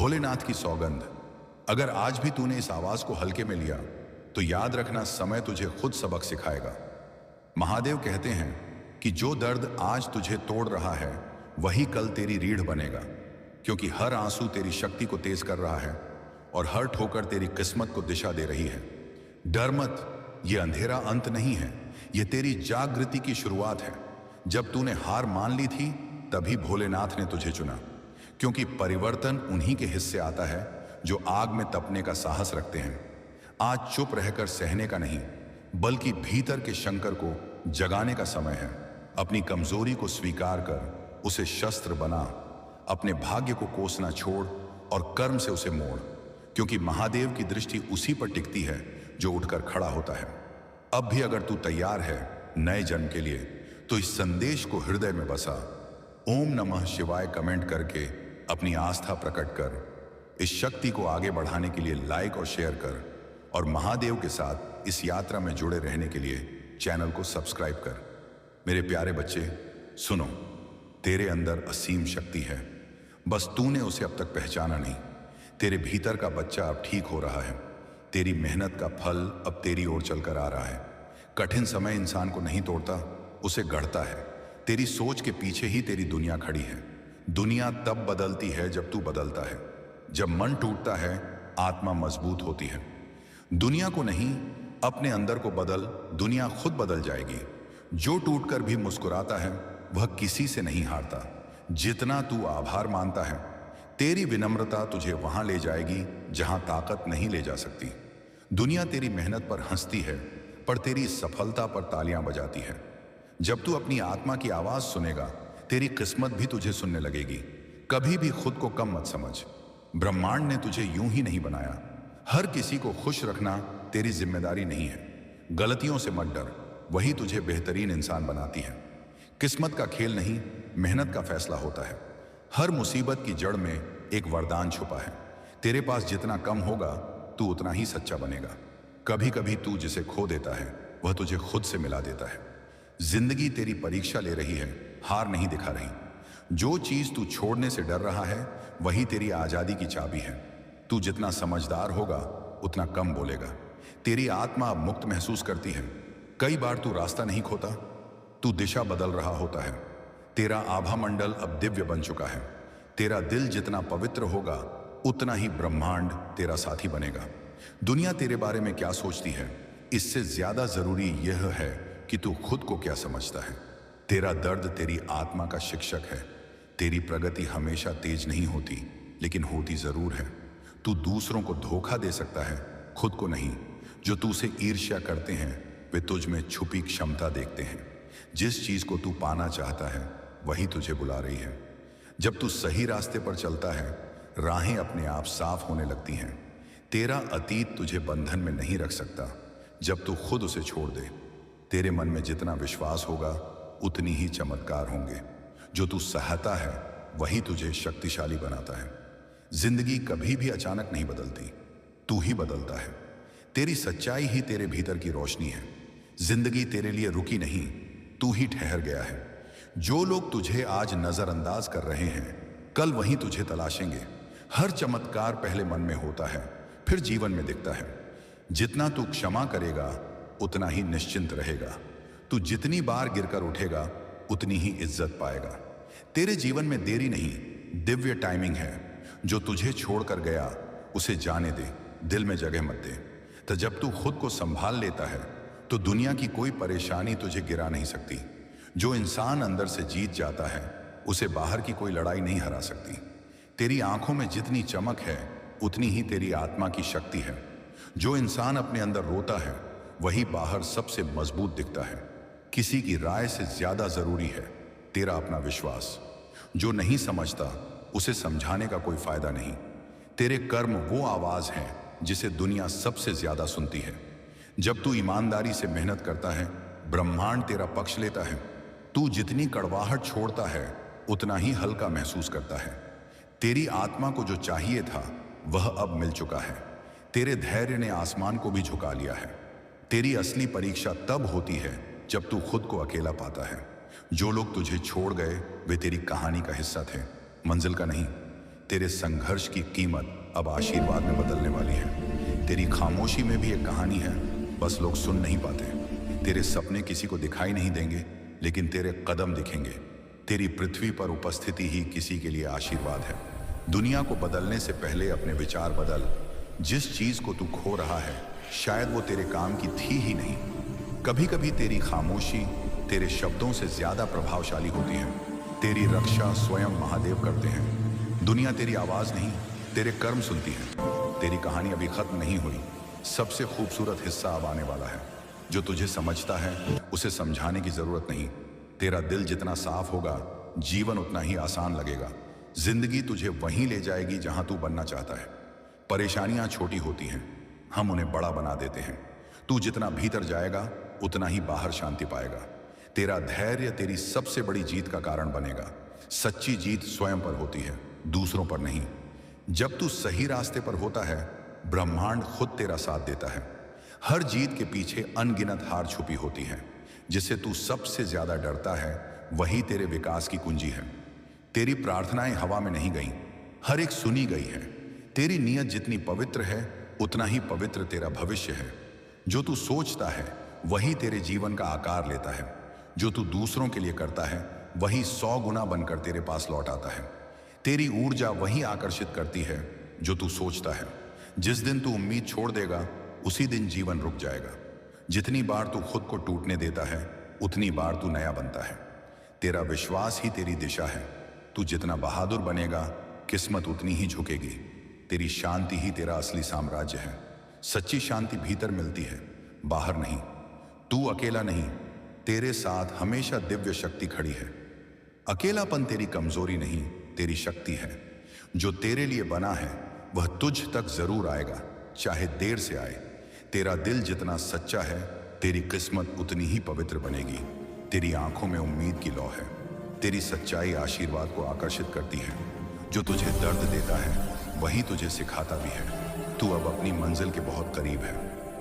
भोलेनाथ की सौगंध, अगर आज भी तूने इस आवाज को हल्के में लिया तो याद रखना, समय तुझे खुद सबक सिखाएगा। महादेव कहते हैं कि जो दर्द आज तुझे तोड़ रहा है वही कल तेरी रीढ़ बनेगा, क्योंकि हर आंसू तेरी शक्ति को तेज कर रहा है और हर ठोकर तेरी किस्मत को दिशा दे रही है। डर मत, ये अंधेरा अंत नहीं है, ये तेरी जागृति की शुरुआत है। जब तूने हार मान ली थी तभी भोलेनाथ ने तुझे चुना, क्योंकि परिवर्तन उन्हीं के हिस्से आता है जो आग में तपने का साहस रखते हैं। आज चुप रहकर सहने का नहीं, बल्कि भीतर के शंकर को जगाने का समय है। अपनी कमजोरी को स्वीकार कर उसे शस्त्र बना, अपने भाग्य को कोसना छोड़ और कर्म से उसे मोड़, क्योंकि महादेव की दृष्टि उसी पर टिकती है जो उठकर खड़ा होता है। अब भी अगर तू तैयार है नए जन्म के लिए तो इस संदेश को हृदय में बसा। ओम नमः शिवाय कमेंट करके अपनी आस्था प्रकट कर। इस शक्ति को आगे बढ़ाने के लिए लाइक और शेयर कर, और महादेव के साथ इस यात्रा में जुड़े रहने के लिए चैनल को सब्सक्राइब कर। मेरे प्यारे बच्चे सुनो, तेरे अंदर असीम शक्ति है, बस तूने उसे अब तक पहचाना नहीं। तेरे भीतर का बच्चा अब ठीक हो रहा है, तेरी मेहनत का फल अब तेरी ओर चलकर आ रहा है। कठिन समय इंसान को नहीं तोड़ता, उसे गढ़ता है। तेरी सोच के पीछे ही तेरी दुनिया खड़ी है। दुनिया तब बदलती है जब तू बदलता है। जब मन टूटता है आत्मा मजबूत होती है। दुनिया को नहीं, अपने अंदर को बदल, दुनिया खुद बदल जाएगी। जो टूटकर भी मुस्कुराता है वह किसी से नहीं हारता। जितना तू आभार मानता है, तेरी विनम्रता तुझे वहां ले जाएगी जहां ताकत नहीं ले जा सकती। दुनिया तेरी मेहनत पर हंसती है, पर तेरी सफलता पर तालियां बजाती है। जब तू अपनी आत्मा की आवाज सुनेगा, तेरी किस्मत भी तुझे सुनने लगेगी। कभी भी खुद को कम मत समझ। ब्रह्मांड ने तुझे यूं ही नहीं बनाया। हर किसी को खुश रखना तेरी जिम्मेदारी नहीं है। गलतियों से मत डर, वही तुझे बेहतरीन इंसान बनाती है। किस्मत का खेल नहीं, मेहनत का फैसला होता है। हर मुसीबत की जड़ में एक वरदान छुपा है। तेरे पास जितना कम होगा तू उतना ही सच्चा बनेगा। कभी कभी तू जिसे खो देता है वह तुझे खुद से मिला देता है। जिंदगी तेरी परीक्षा ले रही है, हार नहीं दिखा रही। जो चीज तू छोड़ने से डर रहा है वही तेरी आजादी की चाबी है। तू जितना समझदार होगा उतना कम बोलेगा। तेरी आत्मा अब मुक्त महसूस करती है। कई बार तू रास्ता नहीं खोता, तू दिशा बदल रहा होता है। तेरा आभा मंडल अब दिव्य बन चुका है। तेरा दिल जितना पवित्र होगा उतना ही ब्रह्मांड तेरा साथी बनेगा। दुनिया तेरे बारे में क्या सोचती है, इससे ज्यादा जरूरी यह है कि तू खुद को क्या समझता है। तेरा दर्द तेरी आत्मा का शिक्षक है। तेरी प्रगति हमेशा तेज नहीं होती, लेकिन होती जरूर है। तू दूसरों को धोखा दे सकता है, खुद को नहीं। जो तू से ईर्ष्या करते हैं वे तुझ में छुपी क्षमता देखते हैं। जिस चीज को तू पाना चाहता है वही तुझे बुला रही है। जब तू सही रास्ते पर चलता है, राहें अपने आप साफ होने लगती हैं। तेरा अतीत तुझे बंधन में नहीं रख सकता जब तू खुद उसे छोड़ दे। तेरे मन में जितना विश्वास होगा उतनी ही चमत्कार होंगे। जो तू सहता है वही तुझे शक्तिशाली बनाता है। जिंदगी कभी भी अचानक नहीं बदलती, तू ही बदलता है। तेरी सच्चाई ही तेरे भीतर की रोशनी है। जिंदगी तेरे लिए रुकी नहीं, तू ही ठहर गया है। जो लोग तुझे आज नजरअंदाज कर रहे हैं कल वहीं तुझे तलाशेंगे। हर चमत्कार पहले मन में होता है, फिर जीवन में दिखता है। जितना तू क्षमा करेगा उतना ही निश्चिंत रहेगा। तू जितनी बार गिरकर उठेगा उतनी ही इज्जत पाएगा। तेरे जीवन में देरी नहीं, दिव्य टाइमिंग है। जो तुझे छोड़कर गया उसे जाने दे, दिल में जगह मत दे। तो जब तू खुद को संभाल लेता है तो दुनिया की कोई परेशानी तुझे गिरा नहीं सकती। जो इंसान अंदर से जीत जाता है उसे बाहर की कोई लड़ाई नहीं हरा सकती। तेरी आंखों में जितनी चमक है उतनी ही तेरी आत्मा की शक्ति है। जो इंसान अपने अंदर रोता है वही बाहर सबसे मजबूत दिखता है। किसी की राय से ज्यादा जरूरी है तेरा अपना विश्वास। जो नहीं समझता उसे समझाने का कोई फायदा नहीं। तेरे कर्म वो आवाज है जिसे दुनिया सबसे ज्यादा सुनती है। जब तू ईमानदारी से मेहनत करता है, ब्रह्मांड तेरा पक्ष लेता है। तू जितनी कड़वाहट छोड़ता है उतना ही हल्का महसूस करता है। तेरी आत्मा को जो चाहिए था वह अब मिल चुका है। तेरे धैर्य ने आसमान को भी झुका लिया है। तेरी असली परीक्षा तब होती है जब तू खुद को अकेला पाता है। जो लोग तुझे छोड़ गए वे तेरी कहानी का हिस्सा थे, मंजिल का नहीं। तेरे संघर्ष की कीमत अब आशीर्वाद में बदलने वाली है। तेरी खामोशी में भी एक कहानी है, बस लोग सुन नहीं पाते। तेरे सपने किसी को दिखाई नहीं देंगे, लेकिन तेरे कदम दिखेंगे। तेरी पृथ्वी पर उपस्थिति ही किसी के लिए आशीर्वाद है। दुनिया को बदलने से पहले अपने विचार बदल। जिस चीज को तू खो रहा है शायद वो तेरे काम की थी ही नहीं। कभी कभी तेरी खामोशी तेरे शब्दों से ज्यादा प्रभावशाली होती है। तेरी रक्षा स्वयं महादेव करते हैं। दुनिया तेरी आवाज नहीं, तेरे कर्म सुनती है। तेरी कहानी अभी खत्म नहीं हुई। सबसे खूबसूरत हिस्सा अब आने वाला है। जो तुझे समझता है उसे समझाने की जरूरत नहीं। तेरा दिल जितना साफ होगा, जीवन उतना ही आसान लगेगा। जिंदगी तुझे वहीं ले जाएगी जहां तू बनना चाहता है। परेशानियां छोटी होती हैं, हम उन्हें बड़ा बना देते हैं। तू जितना भीतर जाएगा उतना ही बाहर शांति पाएगा। तेरा धैर्य तेरी सबसे बड़ी जीत का कारण बनेगा। सच्ची जीत स्वयं पर होती है, दूसरों पर नहीं। जब तू सही रास्ते पर होता है, ब्रह्मांड खुद तेरा साथ देता है। हर जीत के पीछे अनगिनत हार छुपी होती है। जिससे तू सबसे ज्यादा डरता है वही तेरे विकास की कुंजी है। तेरी प्रार्थनाएं हवा में नहीं गईं, हर एक सुनी गई है। तेरी नीयत जितनी पवित्र है उतना ही पवित्र तेरा भविष्य है। जो तू सोचता है वही तेरे जीवन का आकार लेता है। जो तू दूसरों के लिए करता है वही 100 गुना बनकर तेरे पास लौट आता है। तेरी ऊर्जा वही आकर्षित करती है जो तू सोचता है। जिस दिन तू उम्मीद छोड़ देगा उसी दिन जीवन रुक जाएगा। जितनी बार तू खुद को टूटने देता है उतनी बार तू नया बनता है। तेरा विश्वास ही तेरी दिशा है। तू जितना बहादुर बनेगा किस्मत उतनी ही झुकेगी। तेरी शांति ही तेरा असली साम्राज्य है। सच्ची शांति भीतर मिलती है, बाहर नहीं। तू अकेला नहीं, तेरे साथ हमेशा दिव्य शक्ति खड़ी है। अकेलापन तेरी कमजोरी नहीं, तेरी शक्ति है। जो तेरे लिए बना है वह तुझ तक जरूर आएगा, चाहे देर से आए। तेरा दिल जितना सच्चा है तेरी किस्मत उतनी ही पवित्र बनेगी। तेरी आंखों में उम्मीद की लौ है। तेरी सच्चाई आशीर्वाद को आकर्षित करती है। जो तुझे दर्द देता है वही तुझे सिखाता भी है। तू अब अपनी मंजिल के बहुत करीब है।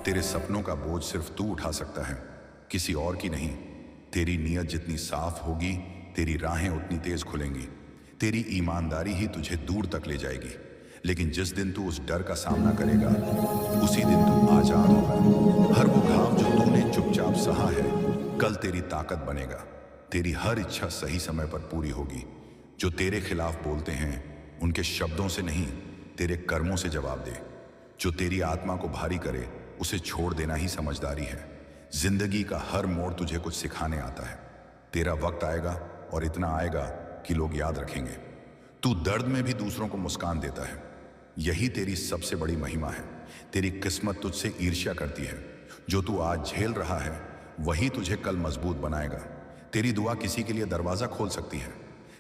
तेरे सपनों का बोझ सिर्फ तू उठा सकता है, किसी और की नहीं। तेरी नीयत जितनी साफ होगी तेरी राहें उतनी तेज खुलेंगी। तेरी ईमानदारी ही तुझे दूर तक ले जाएगी। लेकिन जिस दिन तू उस डर का सामना करेगा उसी दिन तू आजाद होगा। हर वो घाव जो तूने चुपचाप सहा है कल तेरी ताकत बनेगा। तेरी हर इच्छा सही समय पर पूरी होगी। जो तेरे खिलाफ बोलते हैं उनके शब्दों से नहीं, तेरे कर्मों से जवाब दे। जो तेरी आत्मा को भारी करे उसे छोड़ देना ही समझदारी है। जिंदगी का हर मोड़ तुझे कुछ सिखाने आता है। तेरा वक्त आएगा और इतना आएगा कि लोग याद रखेंगे। तू दर्द में भी दूसरों को मुस्कान देता है। यही तेरी सबसे बड़ी महिमा है। तेरी किस्मत तुझसे ईर्ष्या करती है। जो तू आज झेल रहा है वही तुझे कल मजबूत बनाएगा। तेरी दुआ किसी के लिए दरवाजा खोल सकती है।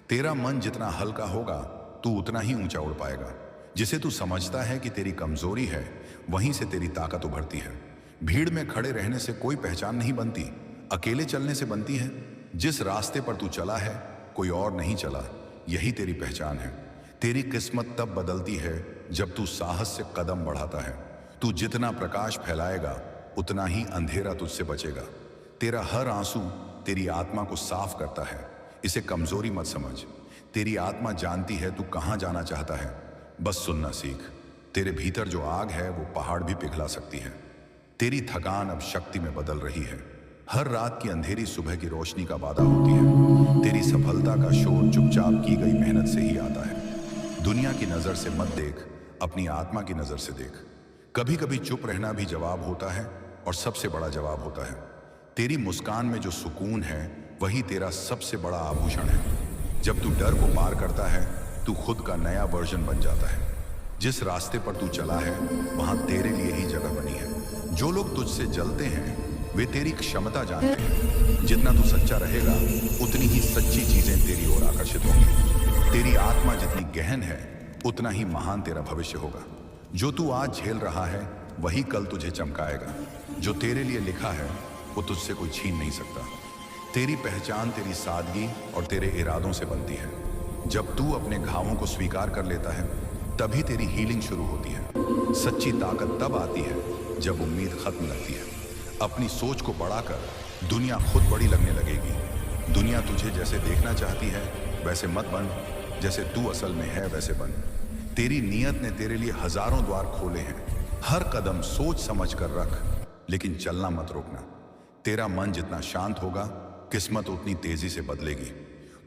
तेरा मन जितना हल्का होगा तू उतना ही ऊंचा उड़ पाएगा। जिसे तू समझता है कि तेरी कमजोरी है वहीं से तेरी ताकत उभरती है। भीड़ में खड़े रहने से कोई पहचान नहीं बनती, अकेले चलने से बनती है। जिस रास्ते पर तू चला है कोई और नहीं चला, यही तेरी पहचान है। तेरी किस्मत तब बदलती है जब तू साहस से कदम बढ़ाता है। तू जितना प्रकाश फैलाएगा उतना ही अंधेरा तुझसे बचेगा। तेरा हर आंसू तेरी आत्मा को साफ करता है। इसे कमजोरी मत समझ। तेरी आत्मा जानती है तू कहां जाना चाहता है, बस सुनना सीख। तेरे भीतर जो आग है वो पहाड़ भी पिघला सकती है। तेरी थकान अब शक्ति में बदल रही है। हर रात की अंधेरी सुबह की रोशनी का वादा होती है। तेरी सफलता का शोर चुपचाप की गई मेहनत से ही आता है। दुनिया की नजर से मत देख, अपनी आत्मा की नजर से देख। कभी कभी चुप रहना भी जवाब होता है और सबसे बड़ा जवाब होता है। तेरी मुस्कान में जो सुकून है वही तेरा सबसे बड़ा आभूषण है। जब तू डर को पार करता है तू खुद का नया वर्जन बन जाता है। जिस रास्ते पर तू चला है वहां तेरे लिए ही जगह बनी है। जो लोग तुझसे जलते हैं वे तेरी क्षमता जानते हैं। जितना तू सच्चा रहेगा उतनी ही सच्ची चीजें तेरी ओर आकर्षित होंगी। तेरी आत्मा जितनी गहन है उतना ही महान तेरा भविष्य होगा। जो तू आज झेल रहा है वही कल तुझे चमकाएगा। जो तेरे लिए लिखा है वो तुझसे कोई छीन नहीं सकता। तेरी पहचान तेरी सादगी और तेरे इरादों से बनती है। जब तू अपने घावों को स्वीकार कर लेता है तभी तेरी हीलिंग शुरू होती है। सच्ची ताकत तब आती है जब उम्मीद खत्म लगती है। अपनी सोच को बढ़ाकर दुनिया खुद बड़ी लगने लगेगी। दुनिया तुझे जैसे देखना चाहती है वैसे मत बन, जैसे तू असल में है वैसे बन। तेरी नीयत ने तेरे लिए हजारों द्वार खोले हैं। हर कदम सोच समझ कर रख, लेकिन चलना मत रोकना। तेरा मन जितना शांत होगा, किस्मत उतनी तेजी से बदलेगी।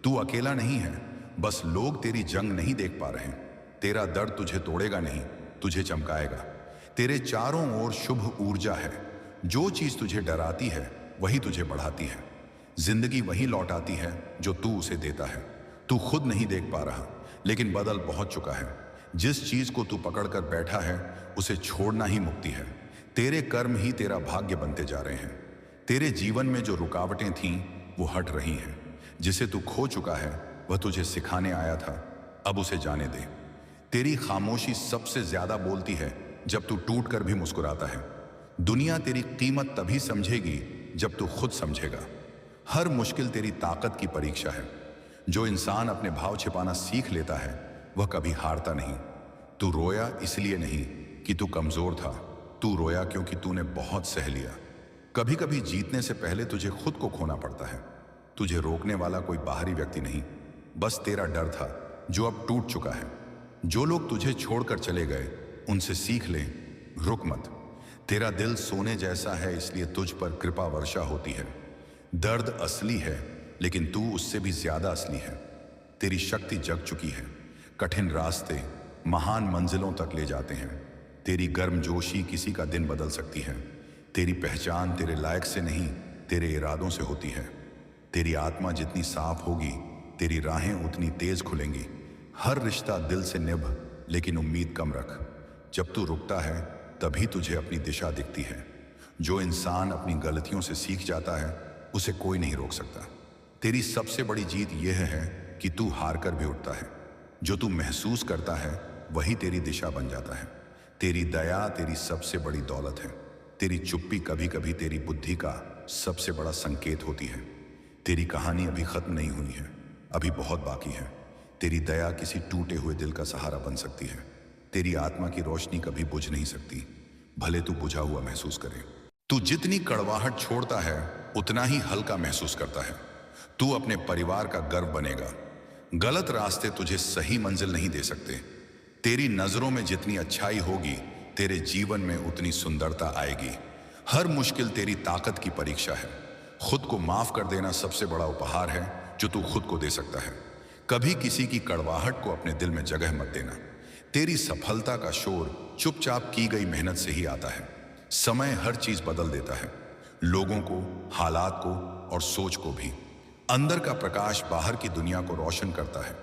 तू अकेला नहीं है, बस लोग तेरी जंग नहीं देख पा रहे हैं। तेरा दर्द तुझे तोड़ेगा नहीं, तुझे चमकाएगा। तेरे चारों ओर शुभ ऊर्जा है। जो चीज तुझे डराती है वही तुझे बढ़ाती है। जिंदगी वही लौटाती है जो तू उसे देता है। तू खुद नहीं देख पा रहा, लेकिन बदल बहुत चुका है। जिस चीज को तू पकड़ कर बैठा है उसे छोड़ना ही मुक्ति है। तेरे कर्म ही तेरा भाग्य बनते जा रहे हैं। तेरे जीवन में जो रुकावटें थीं वो हट रही हैं। जिसे तू खो चुका है वह तुझे सिखाने आया था, अब उसे जाने दे। तेरी खामोशी सबसे ज्यादा बोलती है जब तू टूट कर भी मुस्कुराता है। दुनिया तेरी कीमत तभी समझेगी जब तू खुद समझेगा। हर मुश्किल तेरी ताकत की परीक्षा है। जो इंसान अपने भाव छिपाना सीख लेता है वह कभी हारता नहीं। तू रोया इसलिए नहीं कि तू कमजोर था, तू रोया क्योंकि तूने बहुत सह लिया। कभी कभी जीतने से पहले तुझे खुद को खोना पड़ता है। तुझे रोकने वाला कोई बाहरी व्यक्ति नहीं, बस तेरा डर था जो अब टूट चुका है। जो लोग तुझे छोड़कर चले गए उनसे सीख ले, रुक मत। तेरा दिल सोने जैसा है, इसलिए तुझ पर कृपा वर्षा होती है। दर्द असली है, लेकिन तू उससे भी ज्यादा असली है। तेरी शक्ति जग चुकी है। कठिन रास्ते महान मंजिलों तक ले जाते हैं। तेरी गर्मजोशी किसी का दिन बदल सकती है। तेरी पहचान तेरे लायक से नहीं, तेरे इरादों से होती है। तेरी आत्मा जितनी साफ होगी, तेरी राहें उतनी तेज खुलेंगी। हर रिश्ता दिल से निभ, लेकिन उम्मीद कम रख। जब तू रुकता है तभी तुझे अपनी दिशा दिखती है। जो इंसान अपनी गलतियों से सीख जाता है उसे कोई नहीं रोक सकता। तेरी सबसे बड़ी जीत यह है कि तू हार कर भी उठता है। जो तू महसूस करता है वही तेरी दिशा बन जाता है। तेरी दया तेरी सबसे बड़ी दौलत है। तेरी चुप्पी कभी कभी तेरी बुद्धि का सबसे बड़ा संकेत होती है। तेरी कहानी अभी खत्म नहीं हुई है, अभी बहुत बाकी है। तेरी दया किसी टूटे हुए दिल का सहारा बन सकती है। तेरी आत्मा की रोशनी कभी बुझ नहीं सकती, भले तू बुझा हुआ महसूस करे। तू जितनी कड़वाहट छोड़ता है उतना ही हल्का महसूस करता है। तू अपने परिवार का गर्व बनेगा। गलत रास्ते तुझे सही मंजिल नहीं दे सकते। तेरी नजरों में जितनी अच्छाई होगी, तेरे जीवन में उतनी सुंदरता आएगी। हर मुश्किल तेरी ताकत की परीक्षा है। खुद को माफ कर देना सबसे बड़ा उपहार है जो तू खुद को दे सकता है। कभी किसी की कड़वाहट को अपने दिल में जगह मत देना। तेरी सफलता का शोर चुपचाप की गई मेहनत से ही आता है। समय हर चीज बदल देता है, लोगों को, हालात को और सोच को भी। अंदर का प्रकाश बाहर की दुनिया को रोशन करता है।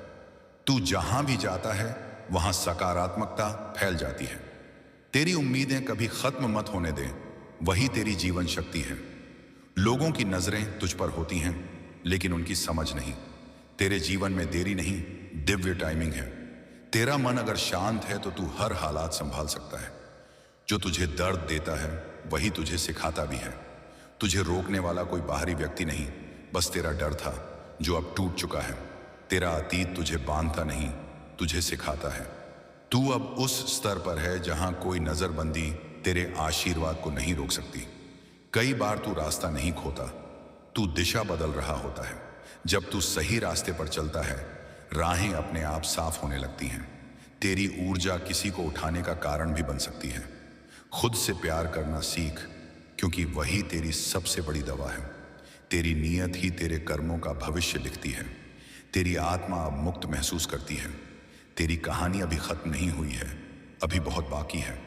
तू जहां भी जाता है वहां सकारात्मकता फैल जाती है। तेरी उम्मीदें कभी खत्म मत होने दें, वही तेरी जीवन शक्ति है। लोगों की नजरें तुझ पर होती हैं, लेकिन उनकी समझ नहीं। तेरे जीवन में देरी नहीं, दिव्य टाइमिंग है। तेरा मन अगर शांत है तो तू हर हालात संभाल सकता है। जो तुझे दर्द देता है वही तुझे सिखाता भी है। तुझे रोकने वाला कोई बाहरी व्यक्ति नहीं, बस तेरा डर था जो अब टूट चुका है। तेरा अतीत तुझे बांधता नहीं, तुझे सिखाता है। तू अब उस स्तर पर है जहां कोई नजरबंदी तेरे आशीर्वाद को नहीं रोक सकती। कई बार तू रास्ता नहीं खोता, तू दिशा बदल रहा होता है। जब तू सही रास्ते पर चलता है, राहें अपने आप साफ होने लगती हैं। तेरी ऊर्जा किसी को उठाने का कारण भी बन सकती है। खुद से प्यार करना सीख, क्योंकि वही तेरी सबसे बड़ी दवा है। तेरी नीयत ही तेरे कर्मों का भविष्य लिखती है। तेरी आत्मा अब मुक्त महसूस करती है। तेरी कहानी अभी खत्म नहीं हुई है, अभी बहुत बाकी है।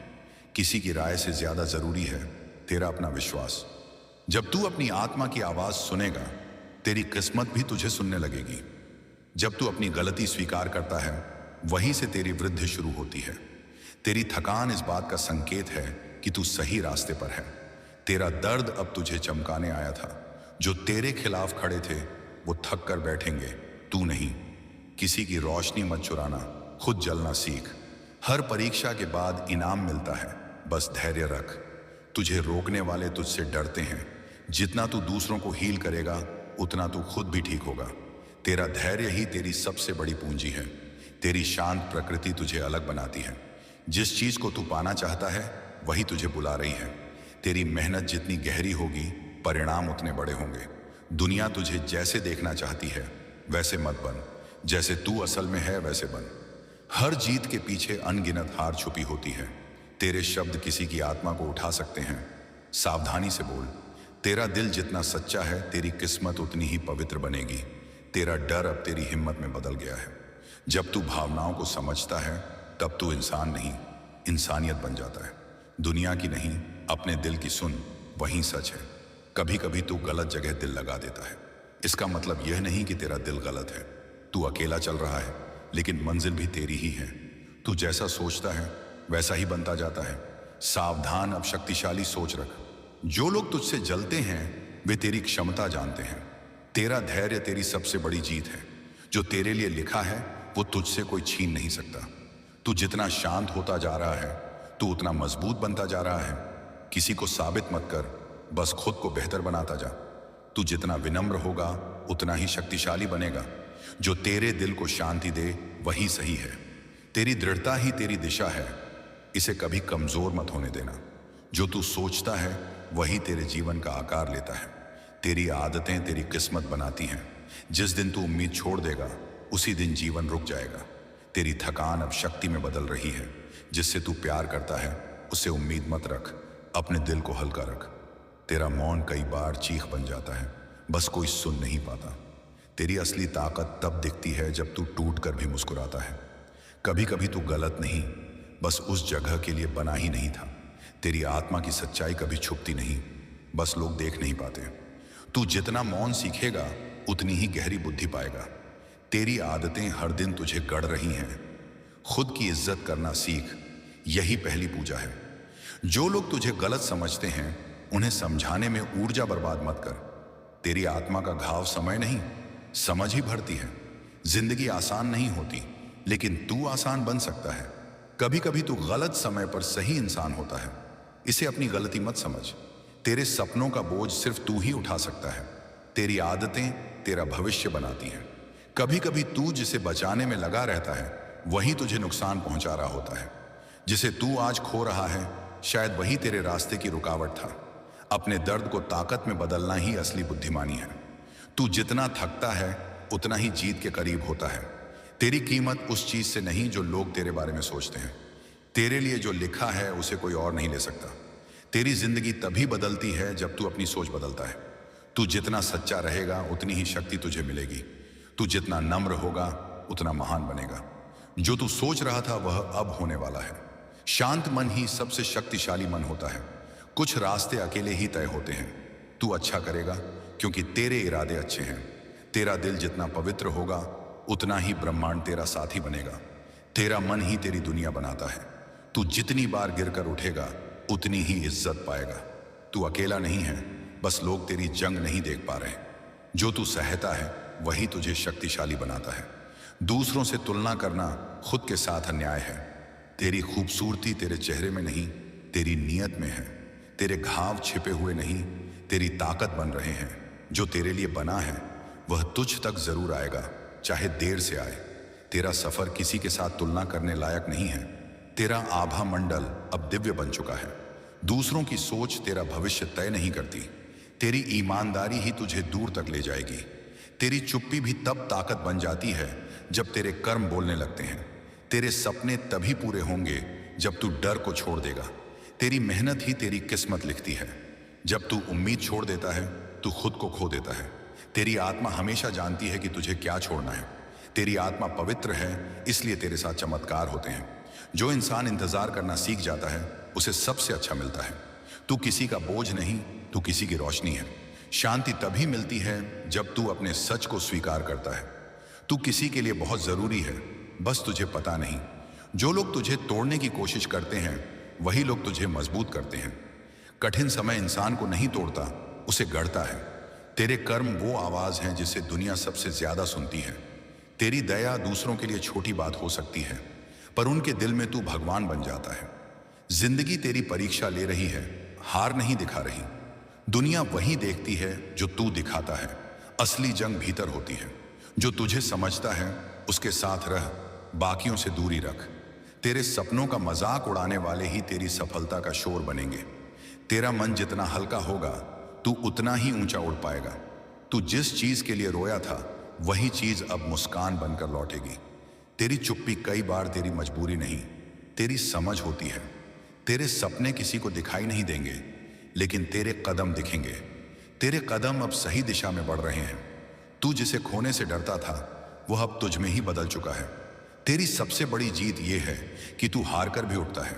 किसी की राय से ज्यादा जरूरी है तेरा अपना विश्वास। जब तू अपनी आत्मा की आवाज सुनेगा, तेरी किस्मत भी तुझे सुनने लगेगी। जब तू अपनी गलती स्वीकार करता है, वहीं से तेरी वृद्धि शुरू होती है। तेरी थकान इस बात का संकेत है कि तू सही रास्ते पर है। तेरा दर्द अब तुझे चमकाने आया था। जो तेरे खिलाफ खड़े थे वो थक कर बैठेंगे, तू नहीं। किसी की रोशनी मत चुराना, खुद जलना सीख। हर परीक्षा के बाद इनाम मिलता है, बस धैर्य रख। तुझे रोकने वाले तुझसे डरते हैं। जितना तू दूसरों को हील करेगा उतना तू खुद भी ठीक होगा। तेरा धैर्य ही तेरी सबसे बड़ी पूंजी है। तेरी शांत प्रकृति तुझे अलग बनाती है। जिस चीज को तू पाना चाहता है वही तुझे बुला रही है। तेरी मेहनत जितनी गहरी होगी, परिणाम उतने बड़े होंगे। दुनिया तुझे जैसे देखना चाहती है वैसे मत बन, जैसे तू असल में है वैसे बन। हर जीत के पीछे अनगिनत हार छुपी होती है। तेरे शब्द किसी की आत्मा को उठा सकते हैं। सावधानी से बोल। तेरा दिल जितना सच्चा है, तेरी किस्मत उतनी ही पवित्र बनेगी। तेरा डर अब तेरी हिम्मत में बदल गया है। जब तू भावनाओं को समझता है, तब तू इंसान नहीं, इंसानियत बन जाता है। दुनिया की नहीं, अपने दिल की सुन, वही सच है। कभी कभी तू गलत जगह दिल लगा देता है। इसका मतलब यह नहीं कि तेरा दिल गलत है। तू अकेला चल रहा है, लेकिन मंजिल भी तेरी ही है। तू जैसा सोचता है वैसा ही बनता जाता है। सावधान, अब शक्तिशाली सोच रख। जो लोग तुझसे जलते हैं वे तेरी क्षमता जानते हैं। तेरा धैर्य तेरी सबसे बड़ी जीत है। जो तेरे लिए लिखा है वो तुझसे कोई छीन नहीं सकता। तू जितना शांत होता जा रहा है, तू उतना मजबूत बनता जा रहा है। किसी को साबित मत कर, बस खुद को बेहतर बनाता जा। तू जितना विनम्र होगा उतना ही शक्तिशाली बनेगा। जो तेरे दिल को शांति दे वही सही है। तेरी दृढ़ता ही तेरी दिशा है, इसे कभी कमजोर मत होने देना। जो तू सोचता है वही तेरे जीवन का आकार लेता है। तेरी आदतें तेरी किस्मत बनाती हैं। जिस दिन तू उम्मीद छोड़ देगा उसी दिन जीवन रुक जाएगा। तेरी थकान अब शक्ति में बदल रही है। जिससे तू प्यार करता है उससे उम्मीद मत रख, अपने दिल को हल्का रख। तेरा मौन कई बार चीख बन जाता है, बस कोई सुन नहीं पाता। तेरी असली ताकत तब दिखती है जब तू टूट कर भी मुस्कुराता है। कभी कभी तू गलत नहीं, बस उस जगह के लिए बना ही नहीं था। तेरी आत्मा की सच्चाई कभी छुपती नहीं, बस लोग देख नहीं पाते। तू जितना मौन सीखेगा उतनी ही गहरी बुद्धि पाएगा। तेरी आदतें हर दिन तुझे गढ़ रही हैं। खुद की इज्जत करना सीख, यही पहली पूजा है। जो लोग तुझे गलत समझते हैं उन्हें समझाने में ऊर्जा बर्बाद मत कर। तेरी आत्मा का घाव समय नहीं, समझ ही भरती है। जिंदगी आसान नहीं होती, लेकिन तू आसान बन सकता है। कभी कभी तू गलत समय पर सही इंसान होता है, इसे अपनी गलती मत समझ। तेरे सपनों का बोझ सिर्फ तू ही उठा सकता है। तेरी आदतें तेरा भविष्य बनाती हैं। कभी कभी तू जिसे बचाने में लगा रहता है वही तुझे नुकसान पहुंचा रहा होता है। जिसे तू आज खो रहा है शायद वही तेरे रास्ते की रुकावट था। अपने दर्द को ताकत में बदलना ही असली बुद्धिमानी है। तू जितना थकता है उतना ही जीत के करीब होता है। तेरी कीमत उस चीज से नहीं जो लोग तेरे बारे में सोचते हैं। तेरे लिए जो लिखा है उसे कोई और नहीं ले सकता। तेरी जिंदगी तभी बदलती है जब तू अपनी सोच बदलता है। तू जितना सच्चा रहेगा उतनी ही शक्ति तुझे मिलेगी। तू जितना नम्र होगा उतना महान बनेगा। जो तू सोच रहा था वह अब होने वाला है। शांत मन ही सबसे शक्तिशाली मन होता है। कुछ रास्ते अकेले ही तय होते हैं। तू अच्छा करेगा क्योंकि तेरे इरादे अच्छे हैं। तेरा दिल जितना पवित्र होगा उतना ही ब्रह्मांड तेरा साथी बनेगा। तेरा मन ही तेरी दुनिया बनाता है। तू जितनी बार गिरकर उठेगा उतनी ही इज्जत पाएगा। तू अकेला नहीं है, बस लोग तेरी जंग नहीं देख पा रहे। जो तू सहता है वही तुझे शक्तिशाली बनाता है। दूसरों से तुलना करना खुद के साथ अन्याय है। तेरी खूबसूरती तेरे चेहरे में नहीं, तेरी नीयत में है। तेरे घाव छिपे हुए नहीं, तेरी ताकत बन रहे हैं। जो तेरे लिए बना है वह तुझ तक जरूर आएगा, चाहे देर से आए। तेरा सफर किसी के साथ तुलना करने लायक नहीं है। तेरा आभा मंडल अब दिव्य बन चुका है। दूसरों की सोच तेरा भविष्य तय नहीं करती। तेरी ईमानदारी ही तुझे दूर तक ले जाएगी। तेरी चुप्पी भी तब ताकत बन जाती है जब तेरे कर्म बोलने लगते हैं। तेरे सपने तभी पूरे होंगे जब तू डर को छोड़ देगा। तेरी मेहनत ही तेरी किस्मत लिखती है। जब तू उम्मीद छोड़ देता है तू खुद को खो देता है। तेरी आत्मा हमेशा जानती है कि तुझे क्या छोड़ना है। तेरी आत्मा पवित्र है, इसलिए तेरे साथ चमत्कार होते हैं। जो इंसान इंतजार करना सीख जाता है उसे सबसे अच्छा मिलता है। तू किसी का बोझ नहीं, तू किसी की रोशनी है। शांति तभी मिलती है जब तू अपने सच को स्वीकार करता है। तू किसी के लिए बहुत जरूरी है, बस तुझे पता नहीं। जो लोग तुझे तोड़ने की कोशिश करते हैं वही लोग तुझे मजबूत करते हैं। कठिन समय इंसान को नहीं तोड़ता, उसे गढ़ता है। तेरे कर्म वो आवाज हैं जिसे दुनिया सबसे ज्यादा सुनती है। तेरी दया दूसरों के लिए छोटी बात हो सकती है, पर उनके दिल में तू भगवान बन जाता है। जिंदगी तेरी परीक्षा ले रही है, हार नहीं दिखा रही। दुनिया वही देखती है जो तू दिखाता है। असली जंग भीतर होती है। जो तुझे समझता है उसके साथ रह, बाकियों से दूरी रख। तेरे सपनों का मजाक उड़ाने वाले ही तेरी सफलता का शोर बनेंगे। तेरा मन जितना हल्का होगा तू उतना ही ऊंचा उड़ पाएगा। तू जिस चीज के लिए रोया था वही चीज अब मुस्कान बनकर लौटेगी। तेरी चुप्पी कई बार तेरी मजबूरी नहीं, तेरी समझ होती है। तेरे सपने किसी को दिखाई नहीं देंगे, लेकिन तेरे कदम दिखेंगे। तेरे कदम अब सही दिशा में बढ़ रहे हैं। तू जिसे खोने से डरता था, वह अब तुझ में ही बदल चुका है। तेरी सबसे बड़ी जीत यह है कि तू हार कर भी उठता है।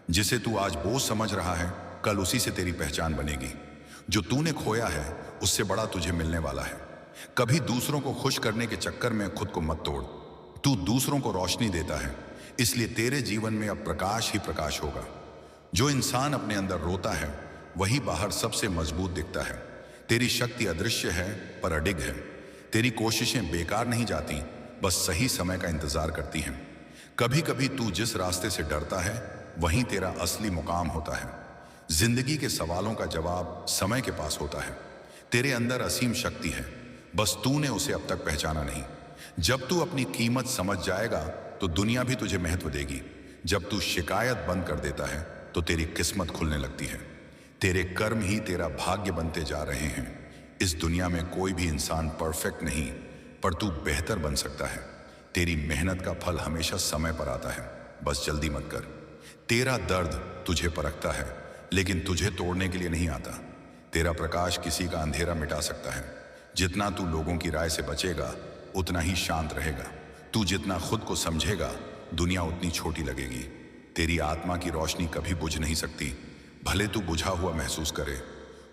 जिसे तू आज बोझ समझ रहा है, कल उसी से तेरी पहचान बनेगी। जो तूने खोया है, उससे बड़ा तुझे मिलने वाला है। कभी दूसरों को खुश करने के चक्कर में खुद को मत तोड़। तू दूसरों को रोशनी देता है, इसलिए तेरे जीवन में अब प्रकाश ही प्रकाश होगा। जो इंसान अपने अंदर रोता है, वही बाहर सबसे मजबूत दिखता है। तेरी शक्ति अदृश्य है पर अडिग है। तेरी कोशिशें बेकार नहीं जाती, बस सही समय का इंतजार करती हैं। कभी कभी तू जिस रास्ते से डरता है, वहीं तेरा असली मुकाम होता है। जिंदगी के सवालों का जवाब समय के पास होता है। तेरे अंदर असीम शक्ति है, बस तूने उसे अब तक पहचाना नहीं। जब तू अपनी कीमत समझ जाएगा, तो दुनिया भी तुझे महत्व देगी। जब तू शिकायत बंद कर देता है, तो तेरी किस्मत खुलने लगती है। तेरे कर्म ही तेरा भाग्य बनते जा रहे हैं। इस दुनिया में कोई भी इंसान परफेक्ट नहीं, पर तू बेहतर बन सकता है। तेरी मेहनत का फल हमेशा समय पर आता है, बस जल्दी मत कर। तेरा दर्द तुझे परखता है, लेकिन तुझे तोड़ने के लिए नहीं आता। तेरा प्रकाश किसी का अंधेरा मिटा सकता है। जितना तू लोगों की राय से बचेगा, उतना ही शांत रहेगा। तू जितना खुद को समझेगा, दुनिया उतनी छोटी लगेगी। तेरी आत्मा की रोशनी कभी बुझ नहीं सकती, भले तू बुझा हुआ महसूस करे।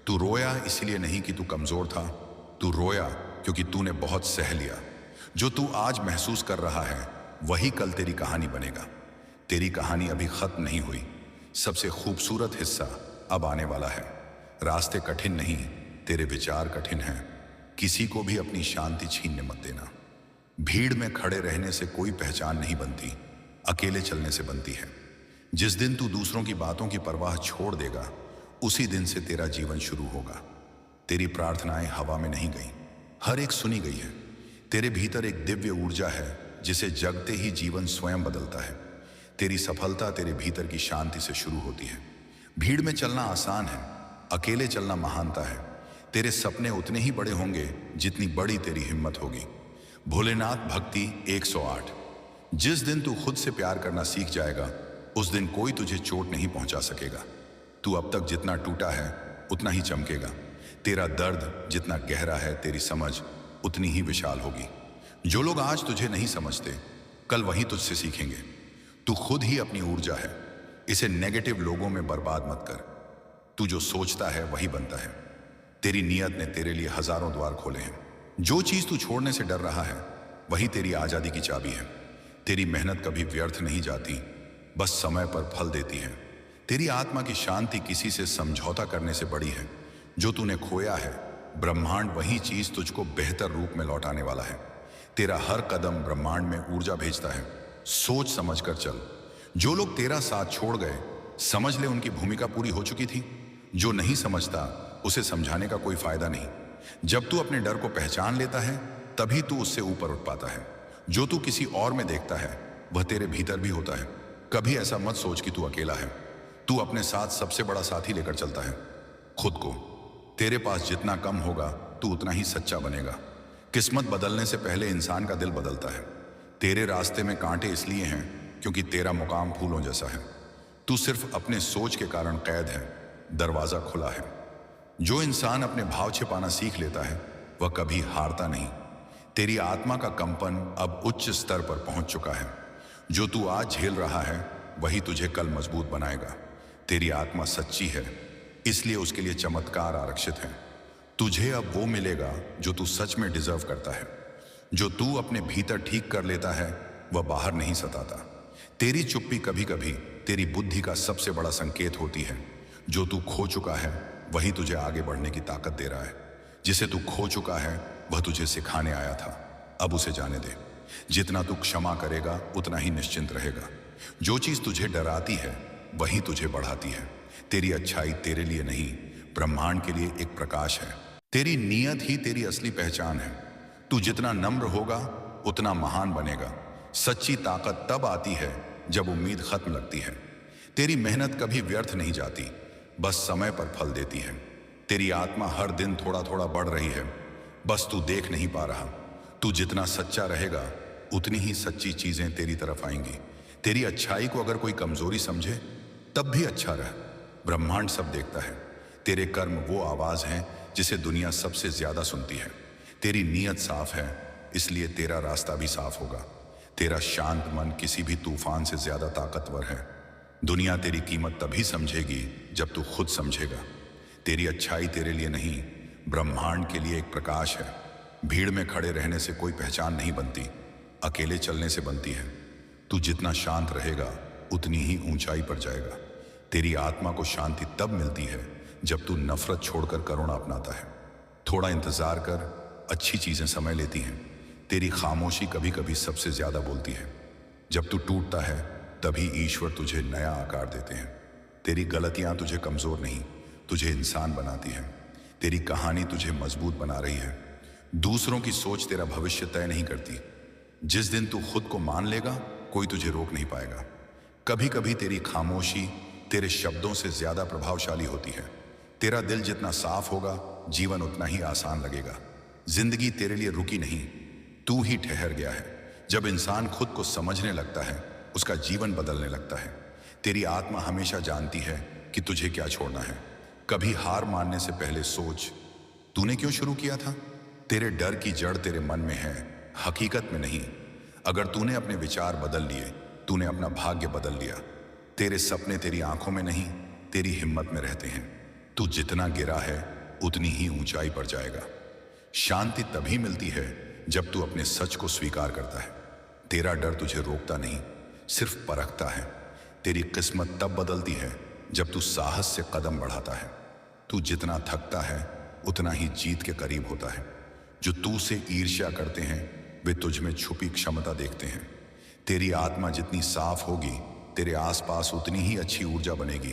तू रोया इसलिए नहीं कि तू कमजोर था, तू रोया क्योंकि तूने बहुत सह लिया। जो तू आज महसूस कर रहा है, वही कल तेरी कहानी बनेगा। तेरी कहानी अभी खत्म नहीं हुई। सबसे खूबसूरत हिस्सा अब आने वाला है। रास्ते कठिन नहीं, तेरे विचार कठिन हैं। किसी को भी अपनी शांति छीनने मत देना। भीड़ में खड़े रहने से कोई पहचान नहीं बनती, अकेले चलने से बनती है। जिस दिन तू दूसरों की बातों की परवाह छोड़ देगा, उसी दिन से तेरा जीवन शुरू होगा। तेरी प्रार्थनाएं हवा में नहीं गई, हर एक सुनी गई है। तेरे भीतर एक दिव्य ऊर्जा है, जिसे जगते ही जीवन स्वयं बदलता है। तेरी सफलता तेरे भीतर की शांति से शुरू होती है। भीड़ में चलना आसान है, अकेले चलना महानता है। तेरे सपने उतने ही बड़े होंगे जितनी बड़ी तेरी हिम्मत होगी। भोलेनाथ भक्ति 108। जिस दिन तू खुद से प्यार करना सीख जाएगा, उस दिन कोई तुझे चोट नहीं पहुंचा सकेगा। तू अब तक जितना टूटा है, उतना ही चमकेगा। तेरा दर्द जितना गहरा है, तेरी समझ उतनी ही विशाल होगी। जो लोग आज तुझे नहीं समझते, कल वही तुझसे सीखेंगे। तू खुद ही अपनी ऊर्जा है, इसे नेगेटिव लोगों में बर्बाद मत कर। तू जो सोचता है वही बनता है। तेरी नीयत ने तेरे लिए हजारों द्वार खोले हैं। जो चीज तू छोड़ने से डर रहा है, वही तेरी आजादी की चाबी है। तेरी मेहनत कभी व्यर्थ नहीं जाती, बस समय पर फल देती है। तेरी आत्मा की शांति किसी से समझौता करने से बड़ी है। जो तूने खोया है, ब्रह्मांड वही चीज तुझको बेहतर रूप में लौटाने वाला है। तेरा हर कदम ब्रह्मांड में ऊर्जा भेजता है। सोच समझ कर चल। जो लोग तेरा साथ छोड़ गए, समझ ले उनकी भूमिका पूरी हो चुकी थी। जो नहीं समझता, उसे समझाने का कोई फायदा नहीं। जब तू अपने डर को पहचान लेता है, तभी तू उससे ऊपर उठ पाता है। जो तू किसी और में देखता है, वह तेरे भीतर भी होता है। कभी ऐसा मत सोच कि तू अकेला है। तू अपने साथ सबसे बड़ा साथी लेकर चलता है, खुद को। तेरे पास जितना कम होगा, तू उतना ही सच्चा बनेगा। किस्मत बदलने से पहले इंसान का दिल बदलता है। तेरे रास्ते में कांटे इसलिए हैं क्योंकि तेरा मुकाम फूलों जैसा है। तू सिर्फ अपने सोच के कारण कैद है, दरवाजा खुला है। जो इंसान अपने भाव छिपाना सीख लेता है, वह कभी हारता नहीं। तेरी आत्मा का कंपन अब उच्च स्तर पर पहुंच चुका है। जो तू आज झेल रहा है, वही तुझे कल मजबूत बनाएगा। तेरी आत्मा सच्ची है, इसलिए उसके लिए चमत्कार आरक्षित है। तुझे अब वो मिलेगा जो तू सच में डिजर्व करता है। जो तू अपने भीतर ठीक कर लेता है, वह बाहर नहीं सताता। तेरी चुप्पी कभी कभी तेरी बुद्धि का सबसे बड़ा संकेत होती है। जो तू खो चुका है, वही तुझे आगे बढ़ने की ताकत दे रहा है। जिसे तू खो चुका है, वह तुझे सिखाने आया था। अब उसे जाने दे। जितना तू क्षमा करेगा, उतना ही निश्चिंत रहेगा। जो चीज तुझे डराती है, वही तुझे बढ़ाती है। तेरी अच्छाई तेरे लिए नहीं, ब्रह्मांड के लिए एक प्रकाश है। तेरी नीयत ही तेरी असली पहचान है। तू जितना नम्र होगा, उतना महान बनेगा। सच्ची ताकत तब आती है जब उम्मीद खत्म लगती है। तेरी मेहनत कभी व्यर्थ नहीं जाती, बस समय पर फल देती है। तेरी आत्मा हर दिन थोड़ा थोड़ा बढ़ रही है, बस तू देख नहीं पा रहा। तू जितना सच्चा रहेगा, उतनी ही सच्ची चीजें तेरी तरफ आएंगी। तेरी अच्छाई को अगर कोई कमजोरी समझे तब भी अच्छा रह। ब्रह्मांड सब देखता है। तेरे कर्म वो आवाज हैं जिसे दुनिया सबसे ज्यादा सुनती है। तेरी नीयत साफ है, इसलिए तेरा रास्ता भी साफ होगा। तेरा शांत मन किसी भी तूफान से ज्यादा ताकतवर है। दुनिया तेरी कीमत तभी समझेगी जब तू खुद समझेगा। तेरी अच्छाई तेरे लिए नहीं, ब्रह्मांड के लिए एक प्रकाश है। भीड़ में खड़े रहने से कोई पहचान नहीं बनती, अकेले चलने से बनती है। तू जितना शांत रहेगा उतनी ही ऊंचाई पर जाएगा। तेरी आत्मा को शांति तब मिलती है जब तू नफरत छोड़कर करुणा अपनाता है। थोड़ा इंतजार कर, अच्छी चीजें समय लेती हैं। तेरी खामोशी कभी कभी सबसे ज्यादा बोलती है। जब तू टूटता है तभी ईश्वर तुझे नया आकार देते हैं। तेरी गलतियां तुझे कमजोर नहीं, तुझे इंसान बनाती है। तेरी कहानी तुझे मजबूत बना रही है। दूसरों की सोच तेरा भविष्य तय नहीं करती। जिस दिन तू खुद को मान लेगा कोई तुझे रोक नहीं पाएगा। कभी कभी तेरी खामोशी तेरे शब्दों से ज्यादा प्रभावशाली होती है। तेरा दिल जितना साफ होगा जीवन उतना ही आसान लगेगा। जिंदगी तेरे लिए रुकी नहीं, तू ही ठहर गया है। जब इंसान खुद को समझने लगता है उसका जीवन बदलने लगता है। तेरी आत्मा हमेशा जानती है कि तुझे क्या छोड़ना है। कभी हार मानने से पहले सोच, तूने क्यों शुरू किया था? तेरे डर की जड़ तेरे मन में है, हकीकत में नहीं। अगर तूने अपने विचार बदल लिए, तूने अपना भाग्य बदल लिया। तेरे सपने तेरी आंखों में नहीं, तेरी हिम्मत में रहते हैं। तू जितना गिरा है उतनी ही ऊंचाई पर जाएगा। शांति तभी मिलती है जब तू अपने सच को स्वीकार करता है। तेरा डर तुझे रोकता नहीं, सिर्फ परखता है। तेरी किस्मत तब बदलती है जब तू साहस से कदम बढ़ाता है। तू जितना थकता है उतना ही जीत के करीब होता है। जो तू से ईर्ष्या करते हैं वे तुझ में छुपी क्षमता देखते हैं। तेरी आत्मा जितनी साफ होगी तेरे आसपास उतनी ही अच्छी ऊर्जा बनेगी।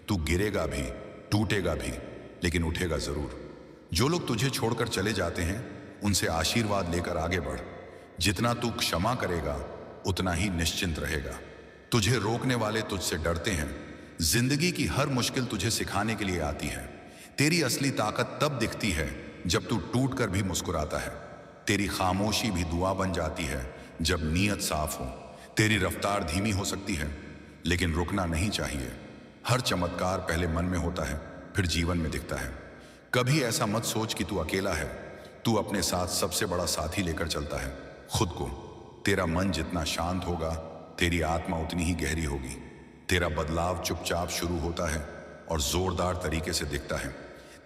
तू गिरेगा भी, टूटेगा भी, लेकिन उठेगा जरूर। जो लोग तुझे छोड़कर चले जाते हैं उनसे आशीर्वाद लेकर आगे बढ़। जितना तू क्षमा करेगा उतना ही निश्चिंत रहेगा। तुझे रोकने वाले तुझसे डरते हैं। जिंदगी की हर मुश्किल तुझे सिखाने के लिए आती है। तेरी असली ताकत तब दिखती है जब तू टूट कर भी मुस्कुराता है। तेरी खामोशी भी दुआ बन जाती है जब नीयत साफ हो। तेरी रफ्तार धीमी हो सकती है लेकिन रुकना नहीं चाहिए। हर चमत्कार पहले मन में होता है फिर जीवन में दिखता है। कभी ऐसा मत सोच कि तू अकेला है। तू अपने साथ सबसे बड़ा साथी लेकर चलता है, खुद को। तेरा मन जितना शांत होगा तेरी आत्मा उतनी ही गहरी होगी। तेरा बदलाव चुपचाप शुरू होता है और जोरदार तरीके से दिखता है।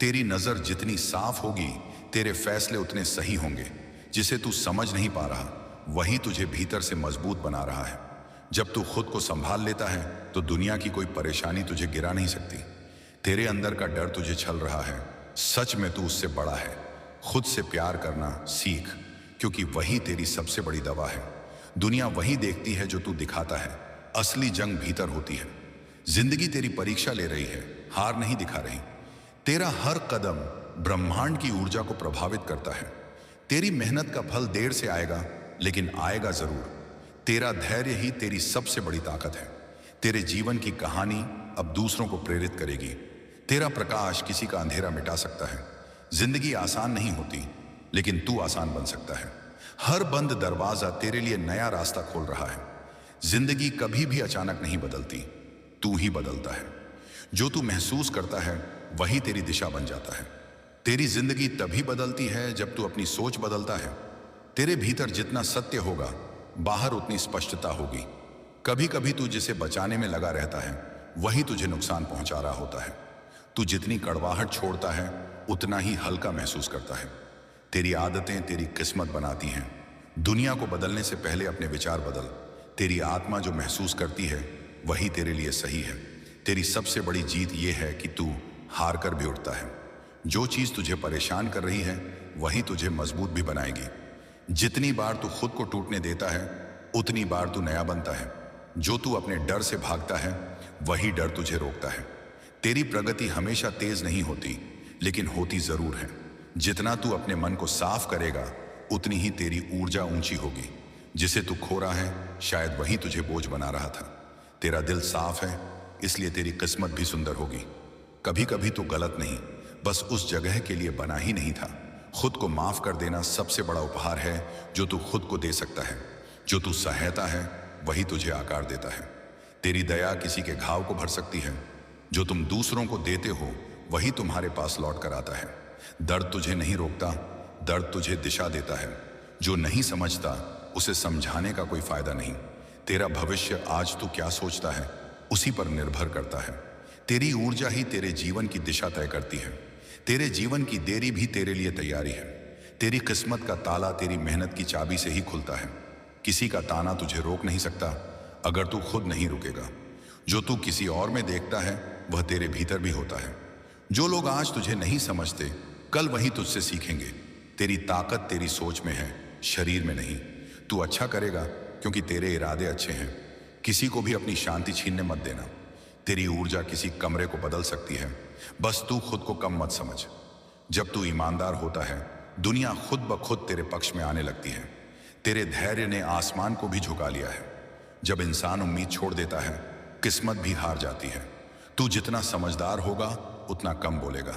तेरी नजर जितनी साफ होगी तेरे फैसले उतने सही होंगे। जिसे तू समझ नहीं पा रहा वही तुझे भीतर से मजबूत बना रहा है। जब तू खुद को संभाल लेता है तो दुनिया की कोई परेशानी तुझे गिरा नहीं सकती। तेरे अंदर का डर तुझे छल रहा है, सच में तू उससे बड़ा है। खुद से प्यार करना सीख, क्योंकि वही तेरी सबसे बड़ी दवा है। दुनिया वही देखती है जो तू दिखाता है, असली जंग भीतर होती है। जिंदगी तेरी परीक्षा ले रही है, हार नहीं दिखा रही। तेरा हर कदम ब्रह्मांड की ऊर्जा को प्रभावित करता है। तेरी मेहनत का फल देर से आएगा लेकिन आएगा जरूर। तेरा धैर्य ही तेरी सबसे बड़ी ताकत है। तेरे जीवन की कहानी अब दूसरों को प्रेरित करेगी। तेरा प्रकाश किसी का अंधेरा मिटा सकता है। जिंदगी आसान नहीं होती लेकिन तू आसान बन सकता है। हर बंद दरवाजा तेरे लिए नया रास्ता खोल रहा है। जिंदगी कभी भी अचानक नहीं बदलती, तू ही बदलता है। जो तू महसूस करता है वही तेरी दिशा बन जाता है। तेरी जिंदगी तभी बदलती है जब तू अपनी सोच बदलता है। तेरे भीतर जितना सत्य होगा बाहर उतनी स्पष्टता होगी। कभी कभी तू जिसे बचाने में लगा रहता है वही तुझे नुकसान पहुंचा रहा होता है। तू जितनी कड़वाहट छोड़ता है उतना ही हल्का महसूस करता है। तेरी आदतें तेरी किस्मत बनाती हैं। दुनिया को बदलने से पहले अपने विचार बदल। तेरी आत्मा जो महसूस करती है वही तेरे लिए सही है। तेरी सबसे बड़ी जीत यह है कि तू हार कर भी उठता है। जो चीज तुझे परेशान कर रही है वही तुझे मजबूत भी बनाएगी। जितनी बार तू खुद को टूटने देता है उतनी बार तू नया बनता है। जो तू अपने डर से भागता है वही डर तुझे रोकता है। तेरी प्रगति हमेशा तेज नहीं होती लेकिन होती जरूर है। जितना तू अपने मन को साफ करेगा उतनी ही तेरी ऊर्जा ऊंची होगी। जिसे तू खो रहा है शायद वही तुझे बोझ बना रहा था। तेरा दिल साफ है इसलिए तेरी किस्मत भी सुंदर होगी। कभी कभी तू गलत नहीं, बस उस जगह के लिए बना ही नहीं था। खुद को माफ कर देना सबसे बड़ा उपहार है जो तू खुद को दे सकता है। जो तू सहायता है वही तुझे आकार देता है। तेरी दया किसी के घाव को भर सकती है। जो तुम दूसरों को देते हो वही तुम्हारे पास लौट कर आता है। दर्द तुझे नहीं रोकता, दर्द तुझे दिशा देता है। जो नहीं समझता उसे समझाने का कोई फायदा नहीं। तेरा भविष्य आज तू क्या सोचता है उसी पर निर्भर करता है। तेरी ऊर्जा ही तेरे जीवन की दिशा तय करती है। तेरे जीवन की देरी भी तेरे लिए तैयारी है। तेरी किस्मत का ताला तेरी मेहनत की चाबी से ही खुलता है। किसी का ताना तुझे रोक नहीं सकता अगर तू खुद नहीं रुकेगा। जो तू किसी और में देखता है वह तेरे भीतर भी होता है। जो लोग आज तुझे नहीं समझते कल वही तुझसे सीखेंगे। तेरी ताकत तेरी सोच में है, शरीर में नहीं। तू अच्छा करेगा क्योंकि तेरे इरादे अच्छे हैं। किसी को भी अपनी शांति छीनने मत देना। तेरी ऊर्जा किसी कमरे को बदल सकती है, बस तू खुद को कम मत समझ। जब तू ईमानदार होता है दुनिया खुद ब खुद तेरे पक्ष में आने लगती है। तेरे धैर्य ने आसमान को भी झुका लिया है। जब इंसान उम्मीद छोड़ देता है किस्मत भी हार जाती है। तू जितना समझदार होगा उतना कम बोलेगा।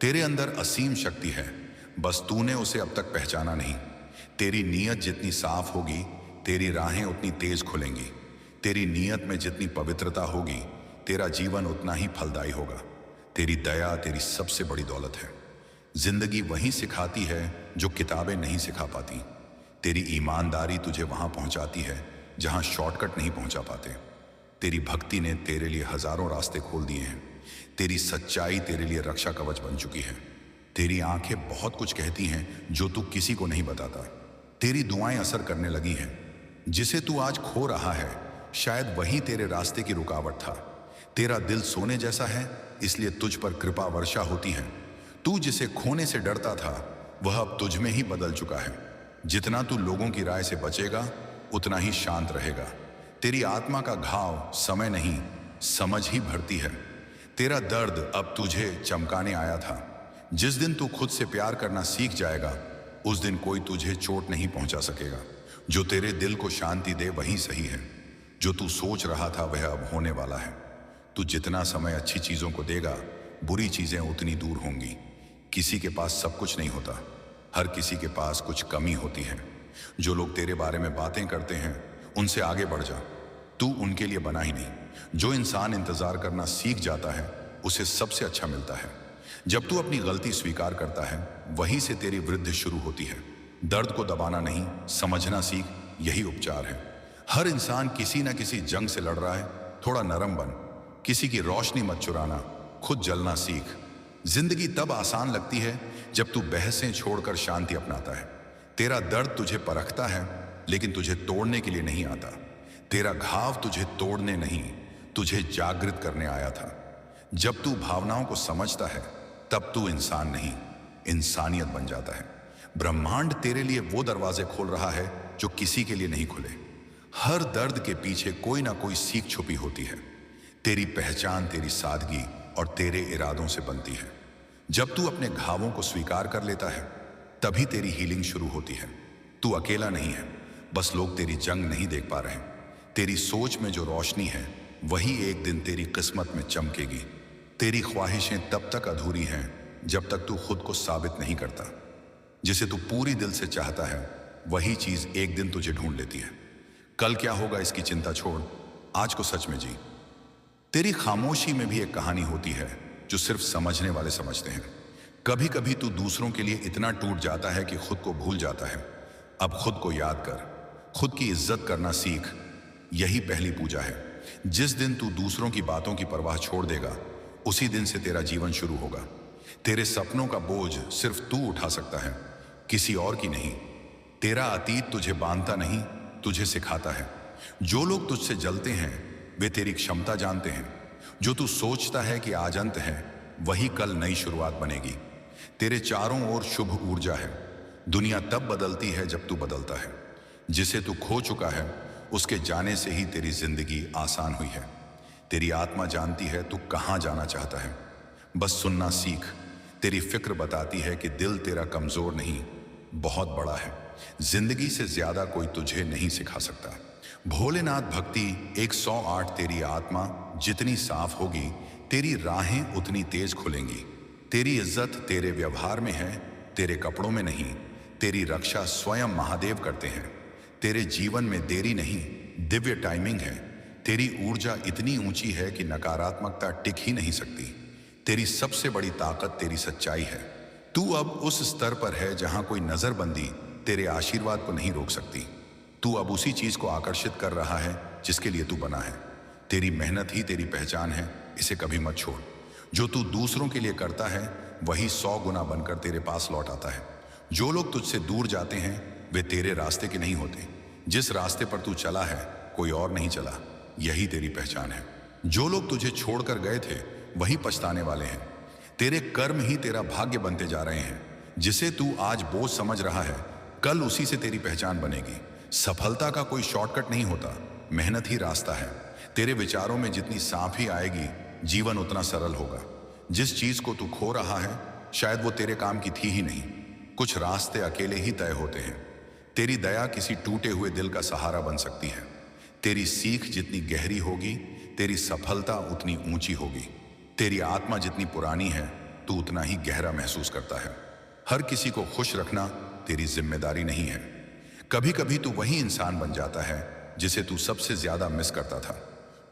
तेरे अंदर असीम शक्ति है, बस तूने उसे अब तक पहचाना नहीं। तेरी नीयत जितनी साफ होगी तेरी राहें उतनी तेज खुलेंगी। तेरी नीयत में जितनी पवित्रता होगी तेरा जीवन उतना ही फलदायी होगा। तेरी दया तेरी सबसे बड़ी दौलत है। जिंदगी वही सिखाती है जो किताबें नहीं सिखा पाती। तेरी ईमानदारी तुझे वहां पहुंचाती है जहां शॉर्टकट नहीं पहुंचा पाते। तेरी भक्ति ने तेरे लिए हजारों रास्ते खोल दिए हैं। तेरी सच्चाई तेरे लिए रक्षा कवच बन चुकी है। तेरी आंखें बहुत कुछ कहती हैं जो तू किसी को नहीं बताता। तेरी दुआएं असर करने लगी हैं। जिसे तू आज खो रहा है शायद वही तेरे रास्ते की रुकावट था। तेरा दिल सोने जैसा है इसलिए तुझ पर कृपा वर्षा होती है। तू जिसे खोने से डरता था वह अब तुझ में ही बदल चुका है। जितना तू लोगों की राय से बचेगा उतना ही शांत रहेगा। तेरी आत्मा का घाव समय नहीं समझ ही भरती है। तेरा दर्द अब तुझे चमकाने आया था। जिस दिन तू खुद से प्यार करना सीख जाएगा उस दिन कोई तुझे चोट नहीं पहुंचा सकेगा। जो तेरे दिल को शांति दे वही सही है। जो तू सोच रहा था वह अब होने वाला है। तू जितना समय अच्छी चीजों को देगा बुरी चीजें उतनी दूर होंगी। किसी के पास सब कुछ नहीं होता, हर किसी के पास कुछ कमी होती है। जो लोग तेरे बारे में बातें करते हैं उनसे आगे बढ़ जा। तू उनके लिए बना ही नहीं। जो इंसान इंतजार करना सीख जाता है उसे सबसे अच्छा मिलता है। जब तू अपनी गलती स्वीकार करता है वहीं से तेरी वृद्धि शुरू होती है। दर्द को दबाना नहीं समझना सीख, यही उपचार है। हर इंसान किसी न किसी जंग से लड़ रहा है। थोड़ा नरम बन। किसी की रोशनी मत चुराना, खुद जलना सीख। जिंदगी तब आसान लगती है जब तू बहसें छोड़कर शांति अपनाता है। तेरा दर्द तुझे परखता है लेकिन तुझे तोड़ने के लिए नहीं आता। तेरा घाव तुझे तोड़ने नहीं तुझे जागृत करने आया था। जब तू भावनाओं को समझता है तब तू इंसान नहीं इंसानियत बन जाता है। ब्रह्मांड तेरे लिए वो दरवाजे खोल रहा है जो किसी के लिए नहीं खुले। हर दर्द के पीछे कोई ना कोई सीख छुपी होती है। तेरी पहचान तेरी सादगी और तेरे इरादों से बनती है। जब तू अपने घावों को स्वीकार कर लेता है तभी तेरी हीलिंग शुरू होती है। तू अकेला नहीं है, बस लोग तेरी जंग नहीं देख पा रहे। तेरी सोच में जो रोशनी है वही एक दिन तेरी किस्मत में चमकेगी। तेरी ख्वाहिशें तब तक अधूरी हैं जब तक तू खुद को साबित नहीं करता। जिसे तू पूरी दिल से चाहता है वही चीज एक दिन तुझे ढूंढ लेती है। कल क्या होगा इसकी चिंता छोड़, आज को सच में जी। तेरी खामोशी में भी एक कहानी होती है जो सिर्फ समझने वाले समझते हैं। कभी कभी तू दूसरों के लिए इतना टूट जाता है कि खुद को भूल जाता है। अब खुद को याद कर, खुद की इज्जत करना सीख। यही पहली पूजा है। जिस दिन तू दूसरों की बातों की परवाह छोड़ देगा उसी दिन से तेरा जीवन शुरू होगा। तेरे सपनों का बोझ सिर्फ तू उठा सकता है, किसी और की नहीं। तेरा अतीत तुझे बांधता नहीं तुझे सिखाता है। जो लोग तुझसे जलते हैं वे तेरी क्षमता जानते हैं। जो तू सोचता है कि आज अंत है वही कल नई शुरुआत बनेगी। तेरे चारों ओर शुभ ऊर्जा है। दुनिया तब बदलती है जब तू बदलता है। जिसे तू खो चुका है उसके जाने से ही तेरी जिंदगी आसान हुई है। तेरी आत्मा जानती है तू कहां जाना चाहता है, बस सुनना सीख। तेरी फिक्र बताती है कि दिल तेरा कमजोर नहीं बहुत बड़ा है। जिंदगी से ज्यादा कोई तुझे नहीं सिखा सकता। भोलेनाथ भक्ति 108। तेरी आत्मा जितनी साफ होगी तेरी राहें उतनी तेज खुलेंगी। तेरी इज्जत तेरे व्यवहार में है, तेरे कपड़ों में नहीं। तेरी रक्षा स्वयं महादेव करते हैं। तेरे जीवन में देरी नहीं, दिव्य टाइमिंग है। तेरी ऊर्जा इतनी ऊंची है कि नकारात्मकता टिक ही नहीं सकती। तेरी सबसे बड़ी ताकत तेरी सच्चाई है। तू अब उस स्तर पर है जहां कोई नजरबंदी तेरे आशीर्वाद को नहीं रोक सकती। तू अब उसी चीज को आकर्षित कर रहा है जिसके लिए तू बना है। तेरी मेहनत ही तेरी पहचान है, इसे कभी मत छोड़। जो तू दूसरों के लिए करता है वही 100 गुना बनकर तेरे पास लौट आता है। जो लोग तुझसे दूर जाते हैं वे तेरे रास्ते के नहीं होते। जिस रास्ते पर तू चला है कोई और नहीं चला, यही तेरी पहचान है। जो लोग तुझे छोड़कर गए थे वही पछताने वाले हैं। तेरे कर्म ही तेरा भाग्य बनते जा रहे हैं। जिसे तू आज बोझ समझ रहा है कल उसी से तेरी पहचान बनेगी। सफलता का कोई शॉर्टकट नहीं होता, मेहनत ही रास्ता है। तेरे विचारों में जितनी साफी आएगी जीवन उतना सरल होगा। जिस चीज को तू खो रहा है शायद वो तेरे काम की थी ही नहीं। कुछ रास्ते अकेले ही तय होते हैं। तेरी दया किसी टूटे हुए दिल का सहारा बन सकती है। तेरी सीख जितनी गहरी होगी तेरी सफलता उतनी ऊंची होगी। तेरी आत्मा जितनी पुरानी है तू उतना ही गहरा महसूस करता है। हर किसी को खुश रखना तेरी जिम्मेदारी नहीं है। कभी कभी तू वही इंसान बन जाता है जिसे तू सबसे ज्यादा मिस करता था।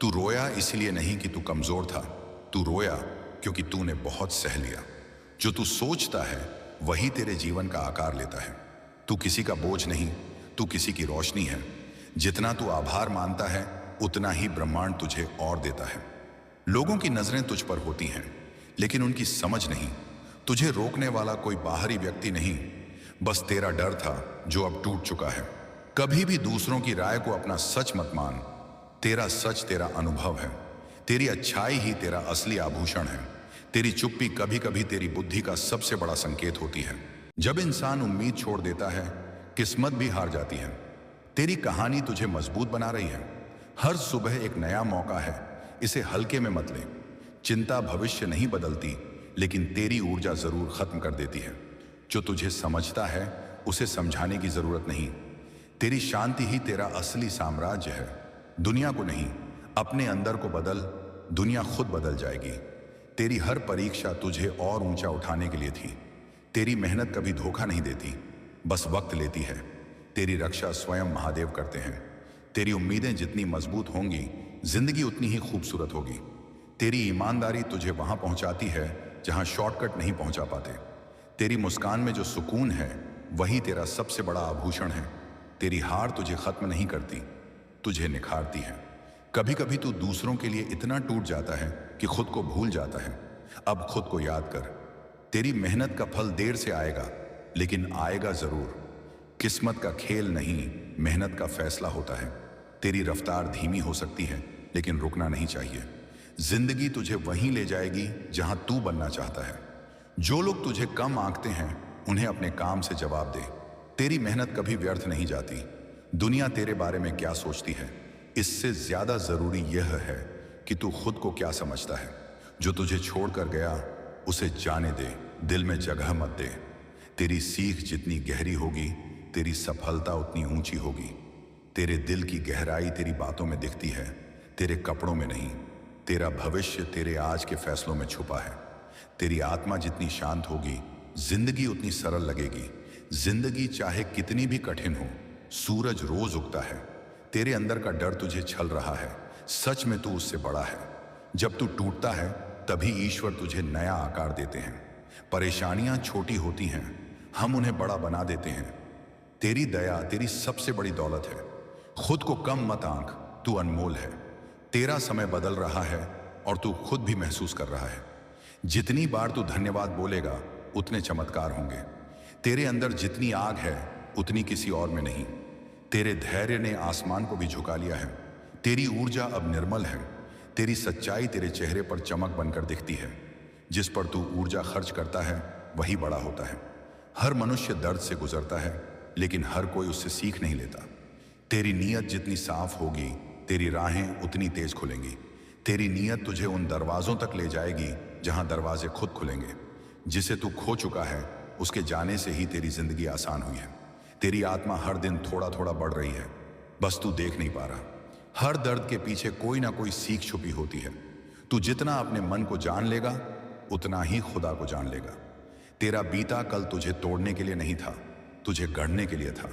तू रोया इसलिए नहीं कि तू कमजोर था, तू रोया क्योंकि तूने बहुत सह लिया। जो तू सोचता है वही तेरे जीवन का आकार लेता है। तू किसी का बोझ नहीं, तू किसी की रोशनी है। जितना तू आभार मानता है उतना ही ब्रह्मांड तुझे और देता है। लोगों की नजरें तुझ पर होती हैं लेकिन उनकी समझ नहीं। तुझे रोकने वाला कोई बाहरी व्यक्ति नहीं, बस तेरा डर था जो अब टूट चुका है। कभी भी दूसरों की राय को अपना सच मत मान। तेरा सच तेरा अनुभव है। तेरी अच्छाई ही तेरा असली आभूषण है। तेरी चुप्पी कभी कभी तेरी बुद्धि का सबसे बड़ा संकेत होती है। जब इंसान उम्मीद छोड़ देता है किस्मत भी हार जाती है। तेरी कहानी तुझे मजबूत बना रही है। हर सुबह एक नया मौका है, इसे हल्के में मत ले। चिंता भविष्य नहीं बदलती लेकिन तेरी ऊर्जा जरूर खत्म कर देती है। जो तुझे समझता है उसे समझाने की जरूरत नहीं। तेरी शांति ही तेरा असली साम्राज्य है। दुनिया को नहीं, अपने अंदर को बदल, दुनिया खुद बदल जाएगी। तेरी हर परीक्षा तुझे और ऊंचा उठाने के लिए थी। तेरी मेहनत कभी धोखा नहीं देती, बस वक्त लेती है। तेरी रक्षा स्वयं महादेव करते हैं। तेरी उम्मीदें जितनी मजबूत होंगी जिंदगी उतनी ही खूबसूरत होगी। तेरी ईमानदारी तुझे वहां पहुंचाती है जहां शॉर्टकट नहीं पहुंचा पाते। तेरी मुस्कान में जो सुकून है वही तेरा सबसे बड़ा आभूषण है। तेरी हार तुझे खत्म नहीं करती, तुझे निखारती है। कभी कभी तू दूसरों के लिए इतना टूट जाता है कि खुद को भूल जाता है। अब खुद को याद कर, तेरी मेहनत का फल देर से आएगा लेकिन आएगा जरूर। किस्मत का खेल नहीं, मेहनत का फैसला होता है। तेरी रफ्तार धीमी हो सकती है लेकिन रुकना नहीं चाहिए। जिंदगी तुझे वहीं ले जाएगी जहां तू बनना चाहता है। जो लोग तुझे कम आंकते हैं उन्हें अपने काम से जवाब दे। तेरी मेहनत कभी व्यर्थ नहीं जाती। दुनिया तेरे बारे में क्या सोचती है इससे ज्यादा जरूरी यह है कि तू खुद को क्या समझता है। जो तुझे छोड़कर गया उसे जाने दे, दिल में जगह मत दे। तेरी सीख जितनी गहरी होगी तेरी सफलता उतनी ऊंची होगी। तेरे दिल की गहराई तेरी बातों में दिखती है, तेरे कपड़ों में नहीं। तेरा भविष्य तेरे आज के फैसलों में छुपा है। तेरी आत्मा जितनी शांत होगी जिंदगी उतनी सरल लगेगी। जिंदगी चाहे कितनी भी कठिन हो, सूरज रोज उगता है। तेरे अंदर का डर तुझे छल रहा है, सच में तू उससे बड़ा है। जब तू टूटता है तभी ईश्वर तुझे नया आकार देते हैं। परेशानियां छोटी होती हैं, हम उन्हें बड़ा बना देते हैं। तेरी दया तेरी सबसे बड़ी दौलत है। खुद को कम मत आंक, तू अनमोल है। तेरा समय बदल रहा है और तू खुद भी महसूस कर रहा है। जितनी बार तू धन्यवाद बोलेगा उतने चमत्कार होंगे। तेरे अंदर जितनी आग है उतनी किसी और में नहीं। तेरे धैर्य ने आसमान को भी झुका लिया है। तेरी ऊर्जा अब निर्मल है। तेरी सच्चाई तेरे चेहरे पर चमक बनकर दिखती है। जिस पर तू ऊर्जा खर्च करता है वही बड़ा होता है। हर मनुष्य दर्द से गुजरता है लेकिन हर कोई उससे सीख नहीं लेता। तेरी नीयत जितनी साफ होगी तेरी राहें उतनी तेज खुलेंगी। तेरी नीयत तुझे उन दरवाजों तक ले जाएगी जहां दरवाजे खुद खुलेंगे। जिसे तू खो चुका है उसके जाने से ही तेरी जिंदगी आसान हुई है। तेरी आत्मा हर दिन थोड़ा थोड़ा बढ़ रही है, बस तू देख नहीं पा रहा। हर दर्द के पीछे कोई ना कोई सीख छुपी होती है। तू जितना अपने मन को जान लेगा उतना ही खुदा को जान लेगा। तेरा बीता कल तुझे तोड़ने के लिए नहीं था, तुझे गढ़ने के लिए था।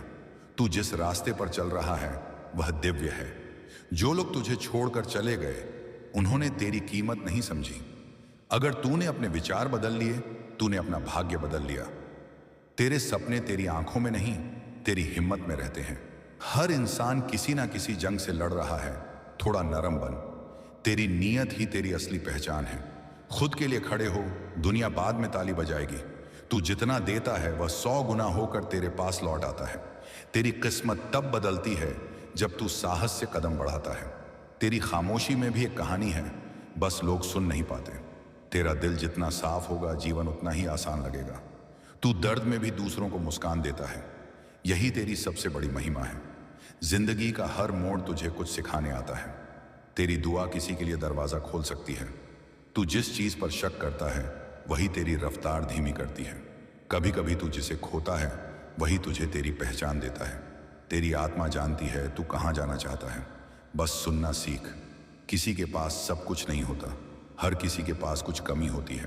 तू जिस रास्ते पर चल रहा है वह दिव्य है। जो लोग तुझे छोड़कर चले गए उन्होंने तेरी कीमत नहीं समझी। अगर तूने अपने विचार बदल लिए, तूने अपना भाग्य बदल लिया। तेरे सपने तेरी आंखों में नहीं, तेरी हिम्मत में रहते हैं। हर इंसान किसी ना किसी जंग से लड़ रहा है। थोड़ा नरम बन। तेरी नीयत ही तेरी असली पहचान है। खुद के लिए खड़े हो, दुनिया बाद में ताली बजाएगी। तू जितना देता है वह 100 गुना होकर तेरे पास लौट आता है। तेरी किस्मत तब बदलती है जब तू साहस से कदम बढ़ाता है। तेरी खामोशी में भी एक कहानी है, बस लोग सुन नहीं पाते। तेरा दिल जितना साफ होगा, जीवन उतना ही आसान लगेगा। तू दर्द में भी दूसरों को मुस्कान देता है। यही तेरी सबसे बड़ी महिमा है। जिंदगी का हर मोड़ तुझे कुछ सिखाने आता है। तेरी दुआ किसी के लिए दरवाजा खोल सकती है। तू जिस चीज पर शक करता है वही तेरी रफ्तार धीमी करती है। कभी कभी तू जिसे खोता है वही तुझे तेरी पहचान देता है। तेरी आत्मा जानती है तू कहाँ जाना चाहता है। बस सुनना सीख। किसी के पास सब कुछ नहीं होता, हर किसी के पास कुछ कमी होती है।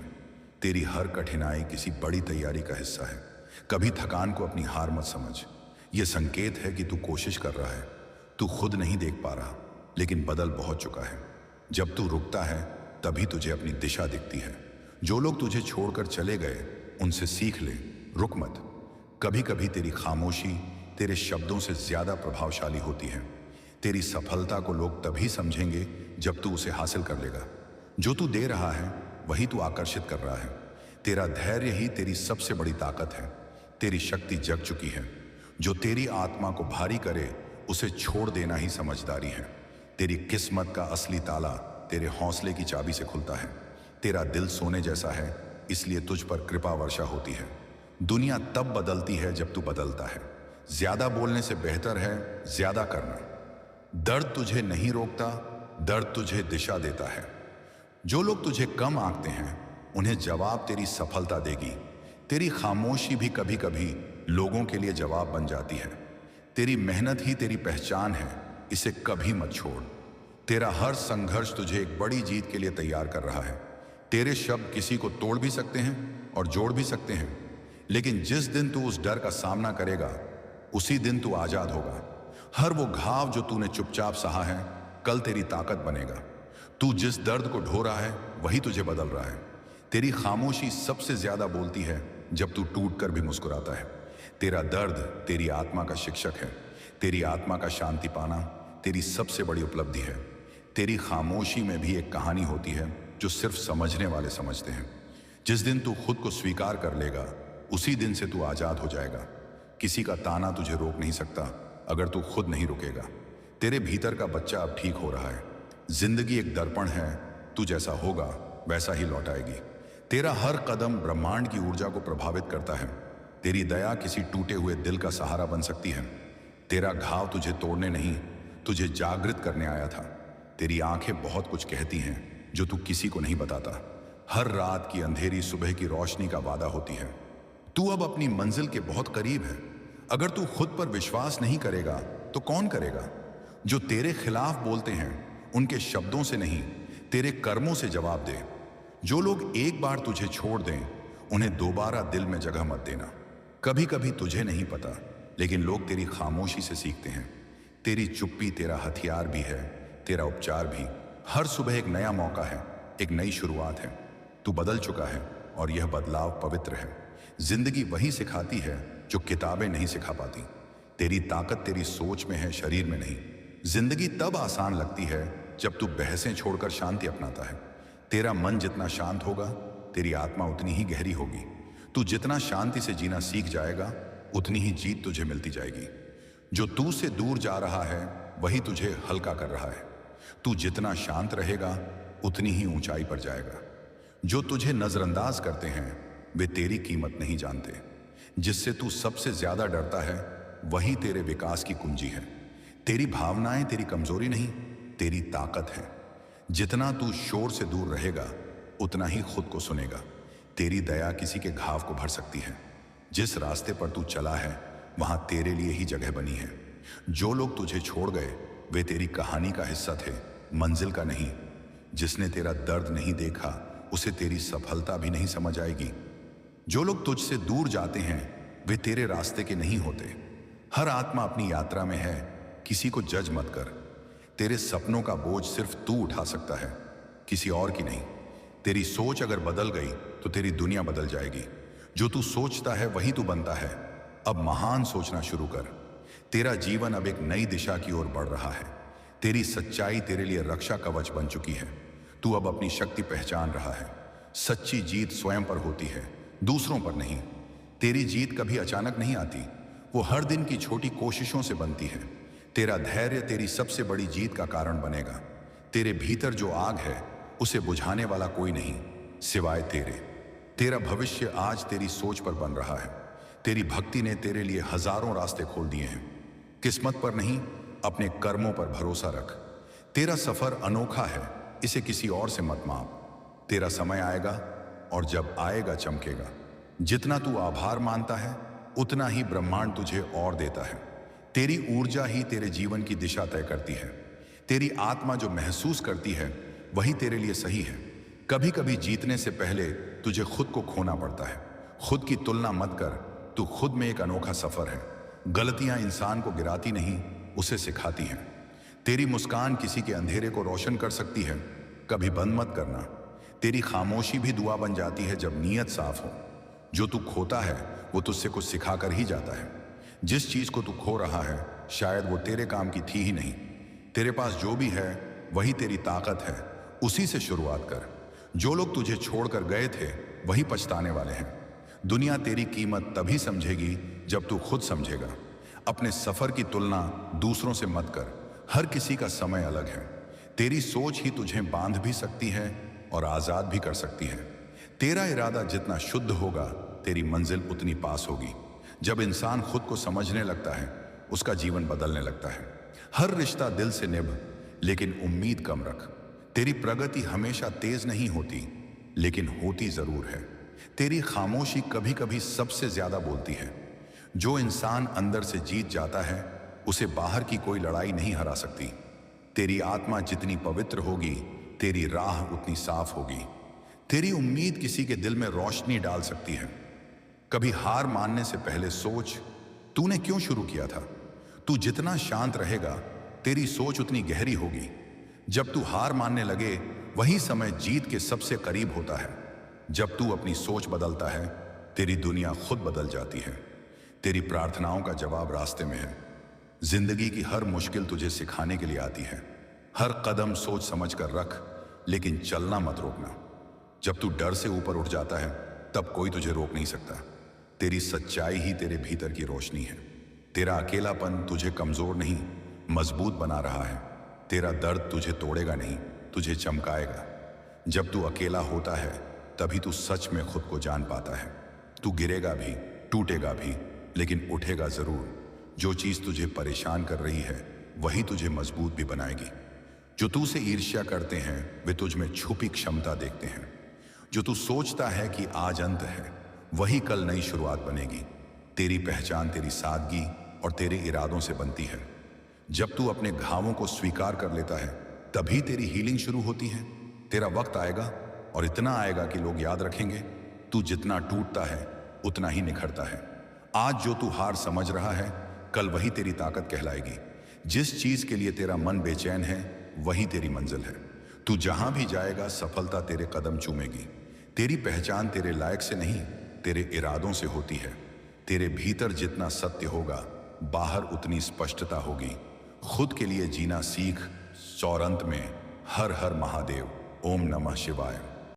तेरी हर कठिनाई किसी बड़ी तैयारी का हिस्सा है। कभी थकान को अपनी हार मत समझ। यह संकेत है कि तू कोशिश कर रहा है। तू खुद नहीं देख पा रहा, लेकिन बदल बहुत चुका है। जब तू रुकता है तभी तुझे अपनी दिशा दिखती है। जो लोग तुझे छोड़कर चले गए उनसे सीख ले, रुक मत। कभी कभी तेरी खामोशी तेरे शब्दों से ज्यादा प्रभावशाली होती है। तेरी सफलता को लोग तभी समझेंगे जब तू उसे हासिल कर लेगा। जो तू दे रहा है वही तू आकर्षित कर रहा है। तेरा धैर्य ही तेरी सबसे बड़ी ताकत है। तेरी शक्ति जग चुकी है। जो तेरी आत्मा को भारी करे उसे छोड़ देना ही समझदारी है। तेरी किस्मत का असली ताला तेरे हौसले की चाबी से खुलता है। तेरा दिल सोने जैसा है, इसलिए तुझ पर कृपा वर्षा होती है। दुनिया तब बदलती है जब तू बदलता है। ज्यादा बोलने से बेहतर है ज्यादा करना। दर्द तुझे नहीं रोकता, दर्द तुझे दिशा देता है। जो लोग तुझे कम आंकते हैं उन्हें जवाब तेरी सफलता देगी। तेरी खामोशी भी कभी कभी लोगों के लिए जवाब बन जाती है। तेरी मेहनत ही तेरी पहचान है, इसे कभी मत छोड़। तेरा हर संघर्ष तुझे एक बड़ी जीत के लिए तैयार कर रहा है। तेरे शब्द किसी को तोड़ भी सकते हैं और जोड़ भी सकते हैं, लेकिन जिस दिन तू उस डर का सामना करेगा उसी दिन तू आजाद होगा। हर वो घाव जो तूने चुपचाप सहा है कल तेरी ताकत बनेगा। तू जिस दर्द को ढो रहा है वही तुझे बदल रहा है। तेरी खामोशी सबसे ज्यादा बोलती है जब तू टूट कर भी मुस्कुराता है। तेरा दर्द तेरी आत्मा का शिक्षक है। तेरी आत्मा का शांति पाना तेरी सबसे बड़ी उपलब्धि है। तेरी खामोशी में भी एक कहानी होती है जो सिर्फ समझने वाले समझते हैं। जिस दिन तू खुद को स्वीकार कर लेगा उसी दिन से तू आजाद हो जाएगा। किसी का ताना तुझे रोक नहीं सकता अगर तू खुद नहीं रुकेगा। तेरे भीतर का बच्चा अब ठीक हो रहा है। जिंदगी एक दर्पण है, तू जैसा होगा वैसा ही लौट आएगी। तेरा हर कदम ब्रह्मांड की ऊर्जा को प्रभावित करता है। तेरी दया किसी टूटे हुए दिल का सहारा बन सकती है। तेरा घाव तुझे तोड़ने नहीं, तुझे जागृत करने आया था। तेरी आंखें बहुत कुछ कहती हैं जो तू किसी को नहीं बताता। हर रात की अंधेरी सुबह की रोशनी का वादा होती है। तू अब अपनी मंजिल के बहुत करीब है। अगर तू खुद पर विश्वास नहीं करेगा तो कौन करेगा? जो तेरे खिलाफ बोलते हैं उनके शब्दों से नहीं, तेरे कर्मों से जवाब दे। जो लोग एक बार तुझे छोड़ दें उन्हें दोबारा दिल में जगह मत देना। कभी कभी तुझे नहीं पता, लेकिन लोग तेरी खामोशी से सीखते हैं। तेरी चुप्पी तेरा हथियार भी है, तेरा उपचार भी। हर सुबह एक नया मौका है, एक नई शुरुआत है। तू बदल चुका है और यह बदलाव पवित्र है। जिंदगी वही सिखाती है जो किताबें नहीं सिखा पाती। तेरी ताकत तेरी सोच में है, शरीर में नहीं। जिंदगी तब आसान लगती है जब तू बहसें छोड़कर शांति अपनाता है। तेरा मन जितना शांत होगा तेरी आत्मा उतनी ही गहरी होगी। तू जितना शांति से जीना सीख जाएगा उतनी ही जीत तुझे मिलती जाएगी। जो तू से दूर जा रहा है वही तुझे हल्का कर रहा है। तू जितना शांत रहेगा उतनी ही ऊंचाई पर जाएगा। जो तुझे नजरअंदाज करते हैं वे तेरी कीमत नहीं जानते। जिससे तू सबसे ज्यादा डरता है वही तेरे विकास की कुंजी है। तेरी भावनाएं तेरी कमजोरी नहीं, तेरी ताकत है। जितना तू शोर से दूर रहेगा उतना ही खुद को सुनेगा। तेरी दया किसी के घाव को भर सकती है। जिस रास्ते पर तू चला है वहां तेरे लिए ही जगह बनी है। जो लोग तुझे छोड़ गए वे तेरी कहानी का हिस्सा थे, मंजिल का नहीं। जिसने तेरा दर्द नहीं देखा उसे तेरी सफलता भी नहीं समझ आएगी। जो लोग तुझसे दूर जाते हैं वे तेरे रास्ते के नहीं होते। हर आत्मा अपनी यात्रा में है, किसी को जज मत कर। तेरे सपनों का बोझ सिर्फ तू उठा सकता है, किसी और की नहीं। तेरी सोच अगर बदल गई तो तेरी दुनिया बदल जाएगी। जो तू सोचता है वही तू बनता है। अब महान सोचना शुरू कर। तेरा जीवन अब एक नई दिशा की ओर बढ़ रहा है। तेरी सच्चाई तेरे लिए रक्षा कवच बन चुकी है। तू अब अपनी शक्ति पहचान रहा है। सच्ची जीत स्वयं पर होती है, दूसरों पर नहीं। तेरी जीत कभी अचानक नहीं आती, वो हर दिन की छोटी कोशिशों से बनती है। तेरा धैर्य तेरी सबसे बड़ी जीत का कारण बनेगा। तेरे भीतर जो आग है उसे बुझाने वाला कोई नहीं सिवाय तेरे। तेरा भविष्य आज तेरी सोच पर बन रहा है। तेरी भक्ति ने तेरे लिए हजारों रास्ते खोल दिए हैं। किस्मत पर नहीं, अपने कर्मों पर भरोसा रख। तेरा सफर अनोखा है, इसे किसी और से मत माप। तेरा समय आएगा और जब आएगा चमकेगा। जितना तू आभार मानता है उतना ही ब्रह्मांड तुझे और देता है। तेरी ऊर्जा ही तेरे जीवन की दिशा तय करती है। तेरी आत्मा जो महसूस करती है वही तेरे लिए सही है। कभी कभी जीतने से पहले तुझे खुद को खोना पड़ता है। खुद की तुलना मत कर, तू खुद में एक अनोखा सफर है। गलतियां इंसान को गिराती नहीं, उसे सिखाती हैं। तेरी मुस्कान किसी के अंधेरे को रोशन कर सकती है, कभी बंद मत करना। तेरी खामोशी भी दुआ बन जाती है जब नीयत साफ हो। जो तू खोता है वो तुझसे कुछ सिखा कर ही जाता है। जिस चीज को तू खो रहा है शायद वो तेरे काम की थी ही नहीं। तेरे पास जो भी है वही तेरी ताकत है, उसी से शुरुआत कर। जो लोग तुझे छोड़कर गए थे वही पछताने वाले हैं। दुनिया तेरी कीमत तभी समझेगी जब तू खुद समझेगा। अपने सफर की तुलना दूसरों से मत कर, हर किसी का समय अलग है। तेरी सोच ही तुझे बांध भी सकती है और आजाद भी कर सकती है। तेरा इरादा जितना शुद्ध होगा तेरी मंजिल उतनी पास होगी। जब इंसान खुद को समझने लगता है उसका जीवन बदलने लगता है। हर रिश्ता दिल से निभ, लेकिन उम्मीद कम रख। तेरी प्रगति हमेशा तेज नहीं होती, लेकिन होती जरूर है। तेरी खामोशी कभी कभी सबसे ज्यादा बोलती है। जो इंसान अंदर से जीत जाता है उसे बाहर की कोई लड़ाई नहीं हरा सकती। तेरी आत्मा जितनी पवित्र होगी तेरी राह उतनी साफ होगी। तेरी उम्मीद किसी के दिल में रोशनी डाल सकती है। कभी हार मानने से पहले सोच, तूने क्यों शुरू किया था। तू जितना शांत रहेगा तेरी सोच उतनी गहरी होगी। जब तू हार मानने लगे वही समय जीत के सबसे करीब होता है। जब तू अपनी सोच बदलता है तेरी दुनिया खुद बदल जाती है। तेरी प्रार्थनाओं का जवाब रास्ते में है। जिंदगी की हर मुश्किल तुझे सिखाने के लिए आती है। हर कदम सोच समझ कर रख, लेकिन चलना मत रोकना। जब तू डर से ऊपर उठ जाता है तब कोई तुझे रोक नहीं सकता। तेरी सच्चाई ही तेरे भीतर की रोशनी है। तेरा अकेलापन तुझे कमजोर नहीं, मजबूत बना रहा है। तेरा दर्द तुझे तोड़ेगा नहीं, तुझे चमकाएगा। जब तू अकेला होता है तभी तू सच में खुद को जान पाता है। तू गिरेगा भी, टूटेगा भी, लेकिन उठेगा जरूर। जो चीज तुझे परेशान कर रही है वही तुझे मजबूत भी बनाएगी। जो तू से ईर्ष्या करते हैं वे तुझ में छुपी क्षमता देखते हैं। जो तू सोचता है कि आज अंत है वही कल नई शुरुआत बनेगी। तेरी पहचान तेरी सादगी और तेरे इरादों से बनती है। जब तू अपने घावों को स्वीकार कर लेता है तभी तेरी हीलिंग शुरू होती है। तेरा वक्त आएगा और इतना आएगा कि लोग याद रखेंगे। तू जितना टूटता है उतना ही निखरता है। आज जो तू हार समझ रहा है कल वही तेरी ताकत कहलाएगी। जिस चीज के लिए तेरा मन बेचैन है वही तेरी मंजिल है। तू जहां भी जाएगा सफलता तेरे कदम चूमेगी। तेरी पहचान तेरे लायक से नहीं तेरे इरादों से होती है। तेरे भीतर जितना सत्य होगा बाहर उतनी स्पष्टता होगी। खुद के लिए जीना सीख। सौरंत में हर हर महादेव। ओम नमः शिवाय।